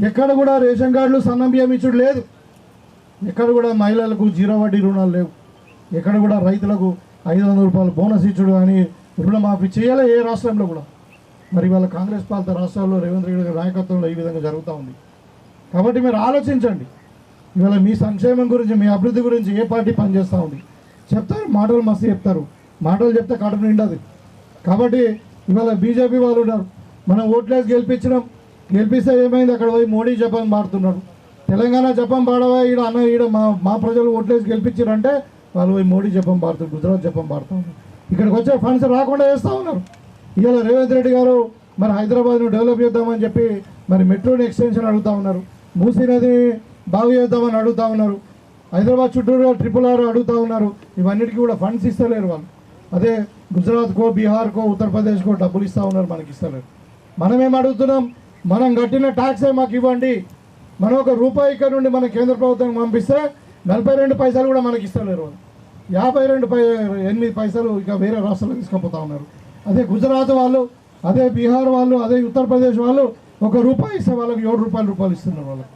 ఎక్కడ కూడా రేషన్ కార్డులు సన్నం బియ్యం ఇచ్చుడు లేదు, ఎక్కడ కూడా మహిళలకు 0 వడ్డీ రుణాలు లేవు, ఎక్కడ కూడా రైతులకు 500 రూపాయలు బోనస్ ఇచ్చుడు అని రుణమాఫీ చేయలే ఏ రాష్ట్రంలో కూడా. మరి వాళ్ళ కాంగ్రెస్ పాలిత రాష్ట్రాల్లో రేవంత్ రెడ్డి గారి నాయకత్వంలో ఈ విధంగా జరుగుతూ ఉంది. కాబట్టి మీరు ఆలోచించండి, ఇవాళ మీ సంక్షేమం గురించి మీ అభివృద్ధి గురించి ఏ పార్టీ పనిచేస్తూ ఉంది. చెప్తారు మాటలు మస్తు చెప్తారు, మాటలు చెప్తే కడుపు నిండదు. కాబట్టి ఇవాళ బీజేపీ వాళ్ళు ఉన్నారు, మనం ఓట్లేసి గెలిపిస్తే ఏమైంది, అక్కడ పోయి మోడీ జపం పాడుతున్నాడు. తెలంగాణ జపం పాడవా ఈడ మా ప్రజలు ఓట్లేసి గెలిపించారంటే వాళ్ళు పోయి మోడీ జపం పాడుతున్నారు, గుజరాత్ జపం పాడుతూ ఉన్నారు. ఇక్కడికి వచ్చే ఫండ్స్ రాకుండా చేస్తూ ఉన్నారు. ఇవాళ రేవంత్ రెడ్డి గారు మరి హైదరాబాద్ను డెవలప్ చేద్దామని చెప్పి మరి మెట్రోని ఎక్స్టెన్షన్ అడుగుతూ ఉన్నారు, మూసీ నదిని బాగు చేద్దామని అడుగుతూ ఉన్నారు, హైదరాబాద్ చుట్టూరు RRR అడుగుతూ ఉన్నారు. ఇవన్నిటికీ కూడా ఫండ్స్ ఇస్తలేరు వాళ్ళు. అదే గుజరాత్కో బీహార్కో ఉత్తరప్రదేశ్కో డబ్బులు ఇస్తూ ఉన్నారు, మనకి ఇస్తలేరు. మనమేం అడుగుతున్నాం, మనం కట్టిన ట్యాక్సే మాకు ఇవ్వండి. మనం ₹1 ఇక్కడ నుండి మన కేంద్ర ప్రభుత్వం పంపిస్తే 42 పైసలు కూడా మనకి ఇస్తలేరు వాళ్ళు. 52.8 పైసలు ఇక వేరే రాష్ట్రాలకు తీసుకుపోతా ఉన్నారు. అదే గుజరాత్ వాళ్ళు, అదే బీహార్ వాళ్ళు, అదే ఉత్తరప్రదేశ్ వాళ్ళు ₹1 ఇస్తే వాళ్ళకి ₹7 ఇస్తున్నారు వాళ్ళకి.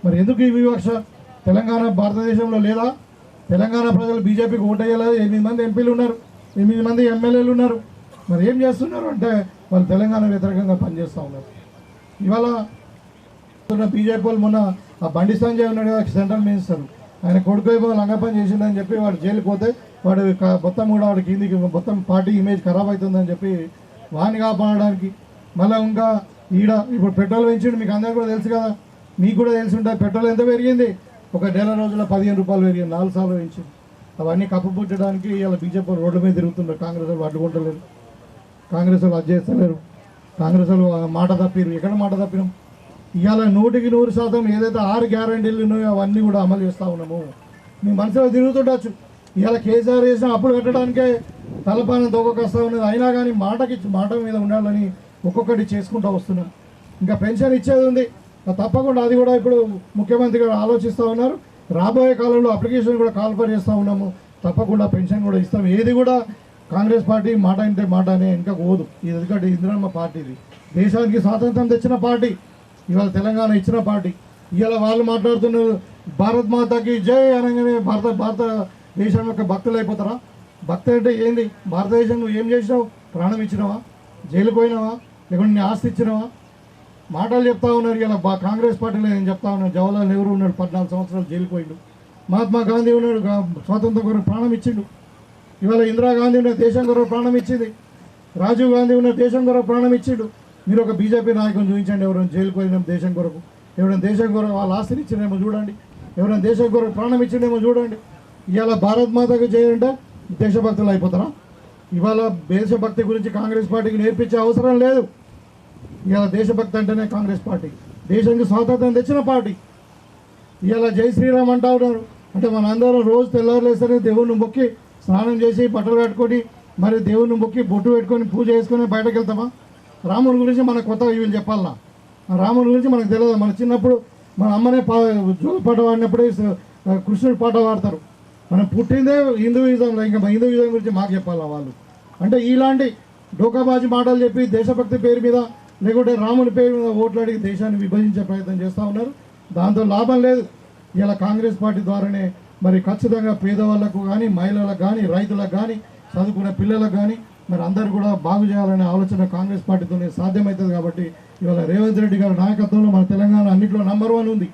మరి ఎందుకు ఈ వివక్ష? తెలంగాణ భారతదేశంలో లేదా? తెలంగాణ ప్రజలు బీజేపీకి ఓటేయలేదు. 8 మంది ఎంపీలు ఉన్నారు, 8 మంది ఎమ్మెల్యేలు ఉన్నారు. మరి ఏం చేస్తున్నారు అంటే వాళ్ళు తెలంగాణ వ్యతిరేకంగా పనిచేస్తూ ఉన్నారు. ఇవాళ బీజేపీ వాళ్ళు మొన్న ఆ బండి సంజయ్ ఉన్నాడు సెంట్రల్ మినిస్టర్, ఆయన కొడుకు లంగ పని చేసిందని చెప్పి వాడు జైలుకి పోతే వాడు మొత్తం కూడా వాడికి కిందికి మొత్తం పార్టీ ఇమేజ్ ఖరాబ్ అవుతుందని చెప్పి వాడిని కాపాడడానికి మళ్ళీ ఇంకా ఇప్పుడు పెట్రోల్ పెంచిండు. మీకు అందరికీ కూడా తెలుసు కదా, మీకు కూడా తెలిసి ఉంటుంది పెట్రోల్ ఎంత పెరిగింది. ఒక నెల రోజుల్లో ₹15 పెరిగింది, 4 సార్లు పెంచింది. అవన్నీ కప్పుపుచ్చడానికి ఇలా బీజేపీ రోడ్ల మీద తిరుగుతున్నారు. కాంగ్రెస్ వాళ్ళు అడ్డుకుంటలేరు, కాంగ్రెస్ వాళ్ళు అది చేస్తలేరు, కాంగ్రెస్ వాళ్ళు మాట తప్పిరు. ఎక్కడ మాట తప్పినాం? ఇవాళ 100% ఏదైతే 6 గ్యారంటీలు ఉన్నాయో అవన్నీ కూడా అమలు చేస్తూ ఉన్నాము. మీ మనసులో తిరుగుతుండొచ్చు, ఇవాళ కేసీఆర్ చేసిన అప్పులు కట్టడానికే తలపానం తొక్కకొస్తూ ఉన్నది. అయినా కానీ మాట మీద ఉండాలని ఒక్కొక్కటి చేసుకుంటూ వస్తున్నాం. ఇంకా పెన్షన్ ఇచ్చేది ఉంది, తప్పకుండా అది కూడా ఇప్పుడు ముఖ్యమంత్రి గారు ఆలోచిస్తూ ఉన్నారు. రాబోయే కాలంలో అప్లికేషన్ కూడా కాల్ఫర్ చేస్తూ ఉన్నాము, తప్పకుండా పెన్షన్ కూడా ఇస్తాం. ఏది కూడా కాంగ్రెస్ పార్టీ మాట అంటే మాట అనే ఇంకా పోదు. ఇది ఎందుకంటే ఇందిరమ్మ పార్టీ, ఇది దేశానికి స్వాతంత్రం తెచ్చిన పార్టీ, ఇవాళ తెలంగాణ ఇచ్చిన పార్టీ. ఇవాళ వాళ్ళు మాట్లాడుతున్నారు భారత్ మాతకి జై అనగానే భారతదేశం యొక్క భక్తులు అయిపోతారా? భక్తి అంటే ఏంది? భారతదేశం నువ్వు ఏం చేసినావు? ప్రాణం ఇచ్చినావా? జైలుకు పోయినావా? లేకుంటే నీ ఆస్తి ఇచ్చినావా? మాటలు చెప్తా ఉన్నారు. ఇలా కాంగ్రెస్ పార్టీలో నేను చెప్తా ఉన్నాను, జవహర్లాల్ నెహ్రూ ఉన్నాడు 14 సంవత్సరాలు జైలుకు పోయిండు, మహాత్మా గాంధీ ఉన్నాడు స్వాతంత్రం కొరకు ప్రాణం ఇచ్చిండు, ఇవాళ ఇందిరాగాంధీ ఉన్న దేశం కొరకు ప్రాణం ఇచ్చింది, రాజీవ్ గాంధీ ఉన్న దేశం కొరకు ప్రాణం ఇచ్చిండు. మీరు ఒక బీజేపీ నాయకుని చూపించండి, ఎవరైనా జైలుకు పోయిన దేశం కొరకు, ఎవరైనా దేశం కొరకు వాళ్ళ ఆస్తిని ఇచ్చినేమో చూడండి, ఎవరైనా దేశం కొరకు ప్రాణం ఇచ్చిండేమో చూడండి. ఇవాళ భారత్ మాతకు చేయంటే దేశభక్తులు అయిపోతారా? ఇవాళ దేశభక్తి గురించి కాంగ్రెస్ పార్టీకి నేర్పించే అవసరం లేదు. ఇవాళ దేశభక్తి అంటేనే కాంగ్రెస్ పార్టీ, దేశానికి స్వాతంత్రం తెచ్చిన పార్టీ. ఇవాళ జై శ్రీరామ్ అంటా ఉన్నారు. అంటే మన అందరం రోజు తెల్లవారులేసరి దేవుణ్ణి మొక్కి స్నానం చేసి బట్టలు కట్టుకొని మరి దేవుణ్ణి మొక్కి బొట్టు పెట్టుకొని పూజ చేసుకొని బయటకు వెళ్తామా? రాముని గురించి మనకు కొత్తగా వీళ్ళు చెప్పాలన్నా? రాముని గురించి మనకు తెలియదు. మన చిన్నప్పుడు మన అమ్మనే జోల పాట పాడినప్పుడే కృష్ణుడి పాట పాడతారు. మనం పుట్టిందే హిందూయిజంలో, ఇంకా హిందూయిజం గురించి మాకు చెప్పాలా వాళ్ళు? అంటే ఇలాంటి డోకాబాజీ మాటలు చెప్పి దేశభక్తి పేరు మీద లేకుంటే రాముని పేరు మీద ఓట్లు అడిగి దేశాన్ని విభజించే ప్రయత్నం చేస్తూ ఉన్నారు. దాంతో లాభం లేదు. ఇలా కాంగ్రెస్ పార్టీ ద్వారానే మరి ఖచ్చితంగా పేదవాళ్ళకు కానీ, మహిళలకు కానీ, రైతులకు కానీ, చదువుకునే పిల్లలకు కానీ మరి అందరూ కూడా బాగు చేయాలనే ఆలోచన కాంగ్రెస్ పార్టీతోనే సాధ్యమవుతుంది. కాబట్టి ఇవాళ రేవంత్ రెడ్డి గారి నాయకత్వంలో మన తెలంగాణ అన్నింటిలో నంబర్ 1 ఉంది.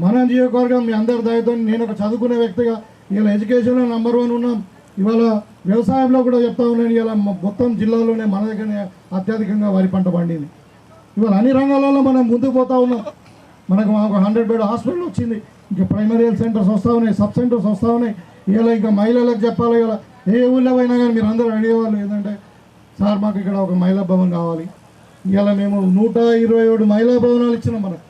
మన నియోజకవర్గం మీ అందరి దయతో నేను ఒక చదువుకునే వ్యక్తిగా ఇలా ఎడ్యుకేషన్లో నంబర్ 1 ఉన్నాం. ఇవాళ వ్యవసాయంలో కూడా చెప్తా ఉన్నాను, ఇలా మొత్తం జిల్లాలోనే మన దగ్గరనే అత్యధికంగా వరి పంట పండింది. ఇవాళ అన్ని రంగాలలో మనం ముందుకు పోతా ఉన్నాం. మనకు 100 బెడ్ హాస్పిటల్ వచ్చింది, ఇంకా ప్రైమరీ హెల్త్ సెంటర్స్ వస్తూ ఉన్నాయి, సబ్ సెంటర్స్ వస్తూ ఉన్నాయి. ఇలా ఇంకా మహిళలకు చెప్పాలి. ఇలా ఏ ఊళ్ళో పోయినా కానీ మీరు అందరూ అడిగేవాళ్ళు ఏంటంటే సార్ మాకు ఇక్కడ ఒక మహిళా భవన్ కావాలి. ఇలా మేము 127 మహిళా భవనాలు ఇచ్చినాం. మనకు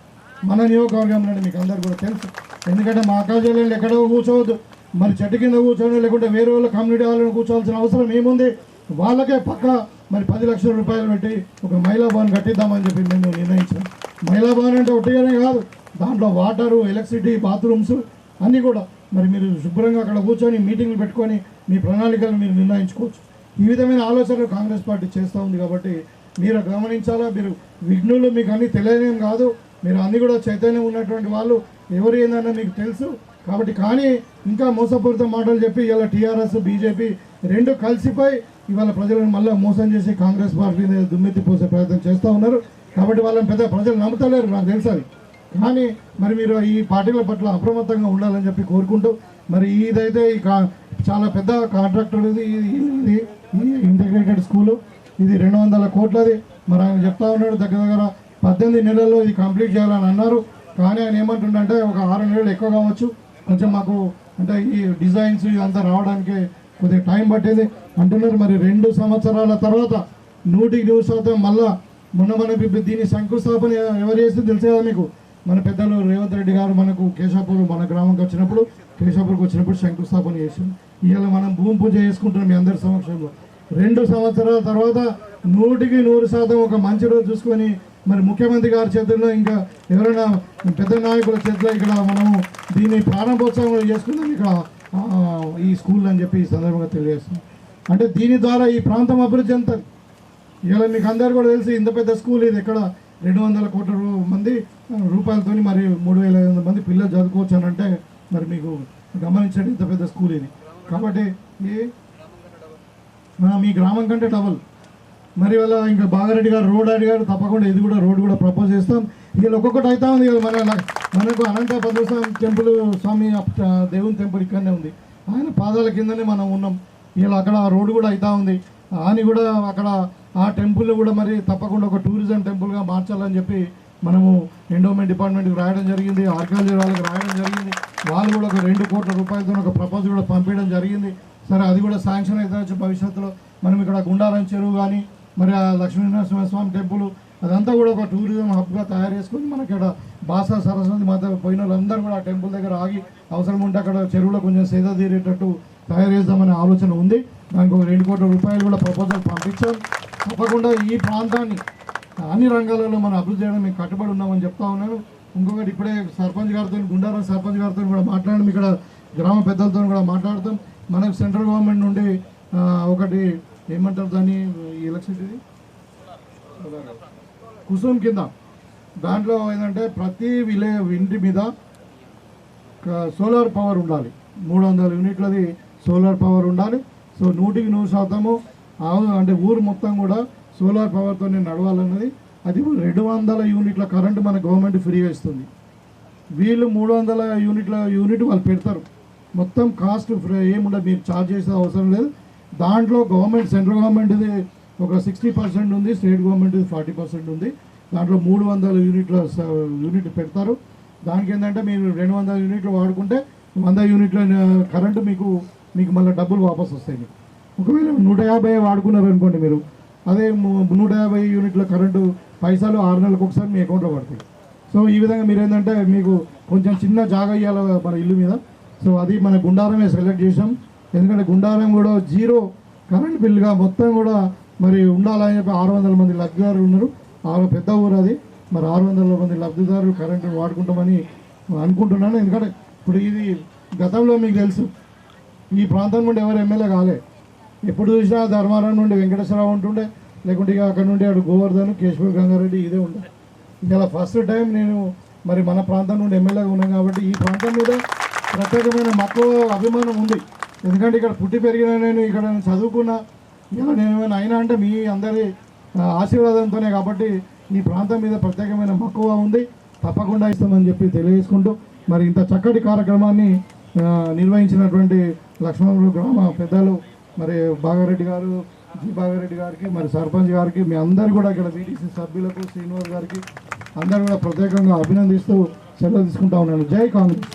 మన నియోజకవర్గంలో మీకు అందరు కూడా తెలుసు. ఎందుకంటే మా అక్క చెల్లెళ్ళు ఎక్కడో కూర్చోవద్దు, మరి చెట్టు కింద కూర్చోండి, లేకుంటే వేరే వాళ్ళ కమ్యూనిటీ వాళ్ళని కూర్చోవాల్సిన అవసరం ఏముంది. వాళ్ళకే పక్క మరి 10 లక్షల రూపాయలు పెట్టి ఒక మహిళా భవన్ కట్టిద్దామని చెప్పి మేము నిర్ణయించాం. మహిళా భవన్ అంటే ఒట్టిగానే కాదు, దాంట్లో వాటరు, ఎలక్ట్రిసిటీ, బాత్రూమ్స్ అన్నీ కూడా మరి మీరు శుభ్రంగా అక్కడ కూర్చొని మీటింగ్లు పెట్టుకొని మీ ప్రణాళికలు మీరు నిర్ణయించుకోవచ్చు. ఈ విధమైన ఆలోచనలు కాంగ్రెస్ పార్టీ చేస్తూ ఉంది. కాబట్టి మీరు గమనించాలా. మీరు విఘ్నులు, మీకు అన్నీ తెలియనేం కాదు, మీరు అన్నీ కూడా చైతన్యం ఉన్నటువంటి వాళ్ళు, ఎవరు ఏందన్నా మీకు తెలుసు. కాబట్టి కానీ ఇంకా మోసపూరిత మాటలు చెప్పి ఇలా టీఆర్ఎస్ బీజేపీ రెండు కలిసిపోయి ఇవాళ ప్రజలను మళ్ళీ మోసం చేసి కాంగ్రెస్ పార్టీ దుమ్మెత్తి పోసే ప్రయత్నం చేస్తూ ఉన్నారు. కాబట్టి వాళ్ళని పెద్ద ప్రజలు నమ్ముతలేరు, నాకు తెలుసు అది. కానీ మరి మీరు ఈ పార్టీల పట్ల అప్రమత్తంగా ఉండాలని చెప్పి కోరుకుంటూ, మరి ఇదైతే చాలా పెద్ద కాంట్రాక్టర్ ఇది ఇంటిగ్రేటెడ్ స్కూలు, ఇది 200 కోట్లది. మరి ఆయన చెప్తా ఉన్నాడు దగ్గర 18 నెలల్లో ఇది కంప్లీట్ చేయాలని అన్నారు. కానీ ఆయన ఏమంటుండంటే ఒక 6 నెలలు ఎక్కువ కావచ్చు, కొంచెం మాకు అంటే ఈ డిజైన్స్ ఇదంతా రావడానికి కొద్దిగా టైం పట్టేది అంటున్నారు. మరి 2 సంవత్సరాల తర్వాత 100% మళ్ళా మన దీని శంకుస్థాపన ఎవరు చేస్తే తెలిసే కదా మీకు. మన పెద్దలు రేవంత్ రెడ్డి గారు మనకు కేశాపూర్ మన గ్రామంకి వచ్చినప్పుడు, కేశాపూర్కి వచ్చినప్పుడు శంకుస్థాపన చేసింది. ఇవాళ మనం భూమి పూజ చేసుకుంటున్నాం మీ అందరి సమక్షంలో. 2 సంవత్సరాల తర్వాత 100% ఒక మంచి రోజు చూసుకొని మరి ముఖ్యమంత్రి గారి చేతుల్లో ఇంకా ఎవరైనా పెద్ద నాయకుల చేతిలో ఇక్కడ మనము దీన్ని ప్రారంభోత్సవం చేసుకుందాం ఇక్కడ ఈ స్కూల్ అని చెప్పి ఈ సందర్భంగా తెలియజేస్తున్నాం. అంటే దీని ద్వారా ఈ ప్రాంతం అభివృద్ధి చెందుతుంది. ఇలా మీకు అందరు కూడా తెలిసి ఇంత పెద్ద స్కూల్ ఇది, ఇక్కడ 200 కోట్ల మంది రూపాయలతో మరి 3500 మంది పిల్లలు చదువుకోవచ్చు అని అంటే మరి మీకు గమనించండి ఇంత పెద్ద స్కూల్ ఇది. కాబట్టి మీ గ్రామం కంటే డబల్. మరి వాళ్ళ ఇంకా బాగారెడ్డి గారు రోడ్ అడిగారు, తప్పకుండా ఇది కూడా రోడ్ కూడా ప్రపోజ్ చేస్తాం. వీళ్ళు ఒక్కొక్కటి అవుతా ఉంది. మనకు అనంత భద్రస్వామి టెంపుల్, స్వామి దేవుని టెంపుల్ ఇక్కడనే ఉంది, ఆయన పాదాల కిందనే మనం ఉన్నాం. వీళ్ళు అక్కడ రోడ్డు కూడా అవుతా ఉంది. అని కూడా అక్కడ ఆ టెంపుల్ కూడా మరి తప్పకుండా ఒక టూరిజం టెంపుల్గా మార్చాలని చెప్పి మనము ఎండోమెంట్ డిపార్ట్మెంట్కి రాయడం జరిగింది, ఆర్కియాలజీ వాళ్ళకి రాయడం జరిగింది. వాళ్ళు కూడా ఒక 2 కోట్ల రూపాయలతో ఒక ప్రపోజల్ కూడా పంపించడం జరిగింది. సరే అది కూడా శాంక్షన్ అయితే భవిష్యత్తులో మనం ఇక్కడ గుండారం చెరువు కానీ మరి ఆ లక్ష్మీనరసింహస్వామి టెంపుల్ అదంతా కూడా ఒక టూరిజం హబ్గా తయారు చేసుకుని మనకి ఇక్కడ బాసా సరస్వతి మాత పోయిన వాళ్ళందరూ కూడా ఆ టెంపుల్ దగ్గర ఆగి అవసరం ఉంటే అక్కడ చెరువులో కొంచెం సేద తీరేటట్టు తయారు చేద్దామనే ఆలోచన ఉంది. దానికి ఒక 2 కోట్ల రూపాయలు కూడా ప్రపోజల్ పంపించాం. తప్పకుండా ఈ ప్రాంతాన్ని అన్ని రంగాలలో మనం అభివృద్ధి చేయడం మేము కట్టుబడి ఉన్నామని చెప్తా ఉన్నాను. ఇంకొకటి ఇప్పుడే సర్పంచ్ గారితో, గుండారం సర్పంచ్ గారితో కూడా మాట్లాడడం, ఇక్కడ గ్రామ పెద్దలతో కూడా మాట్లాడతాం. మనకు సెంట్రల్ గవర్నమెంట్ నుండి ఒకటి ఏమంటారు దాన్ని, ఎలక్ట్రిసిటీ కుసుమ్ కింద దాంట్లో ఏంటంటే ప్రతి ఇంటి మీద సోలార్ పవర్ ఉండాలి. 300 యూనిట్లది సోలార్ పవర్ ఉండాలి. సో 100% అంటే ఊరు మొత్తం కూడా సోలార్ పవర్తో నడవాలన్నది. అది 200 యూనిట్ల కరెంటు మన గవర్నమెంట్ ఫ్రీగా ఇస్తుంది. వీళ్ళు 300 యూనిట్ వాళ్ళు పెడతారు. మొత్తం కాస్ట్ ఫ్రీ ఏముండదు, మీరు ఛార్జ్ చేసే అవసరం లేదు. దాంట్లో గవర్నమెంట్, సెంట్రల్ గవర్నమెంట్ది ఒక 60% ఉంది, స్టేట్ గవర్నమెంట్ది 40% ఉంది. దాంట్లో 300 యూనిట్ పెడతారు. దానికి ఏంటంటే మీరు 200 యూనిట్లు వాడుకుంటే 100 యూనిట్ల కరెంటు మీకు మళ్ళీ డబ్బులు వాపస్ వస్తాయి. మీకు ఒకవేళ 150 వాడుకున్నారు అనుకోండి, మీరు అదే 150 యూనిట్ల కరెంటు పైసలు 6 నెలలకు ఒకసారి మీ అకౌంట్లో పడతాయి. సో ఈ విధంగా మీరు ఏంటంటే మీకు కొంచెం చిన్న జాగా ఇవ్వాలి మన ఇల్లు మీద. సో అది మన గుండారమే సెలెక్ట్ చేసాం. ఎందుకంటే గుండారం కూడా 0 కరెంట్ బిల్లుగా మొత్తం కూడా మరి ఉండాలని చెప్పి 600 మంది లబ్ధిదారులు ఉన్నారు. పెద్ద ఊరు అది. మరి 600 మంది లబ్ధిదారులు కరెంటు వాడుకుంటామని అనుకుంటున్నాను. ఎందుకంటే ఇప్పుడు ఇది గతంలో మీకు తెలుసు, ఈ ప్రాంతం నుండి ఎవరు ఎమ్మెల్యే కాలే. ఎప్పుడు చూసినా ధర్మారం నుండి వెంకటేశ్వరరావు ఉంటుండే, లేకుంటే ఇక అక్కడ నుండి అటు గోవర్ధన్, కేశవ గంగారెడ్డి ఇదే ఉండే. ఇలా ఫస్ట్ టైం నేను మరి మన ప్రాంతం నుండి ఎమ్మెల్యేగా ఉన్నాను. కాబట్టి ఈ ప్రాంతం మీద ప్రత్యేకమైన మక్కువ, అభిమానం ఉంది. ఎందుకంటే ఇక్కడ పుట్టి పెరిగిన నేను, ఇక్కడ నేను చదువుకున్నా, ఇలా నేను ఏమైనా అయినా అంటే మీ అందరి ఆశీర్వాదంతోనే. కాబట్టి ఈ ప్రాంతం మీద ప్రత్యేకమైన మక్కువ ఉంది, తప్పకుండా ఇస్తామని చెప్పి తెలియజేసుకుంటూ మరి ఇంత చక్కటి కార్యక్రమాన్ని నిర్వహించినటువంటి లక్ష్మణుడు గ్రామ పెద్దలు మరి బాగారెడ్డి గారు, బాగారెడ్డి గారికి, మరి సర్పంచ్ గారికి, మీ అందరు కూడా ఇక్కడ వీటీసీ సభ్యులకు, శ్రీనివాస్ గారికి అందరూ కూడా ప్రత్యేకంగా అభినందిస్తూ సెలవు తీసుకుంటా ఉన్నాను. జై కాంగ్రెస్.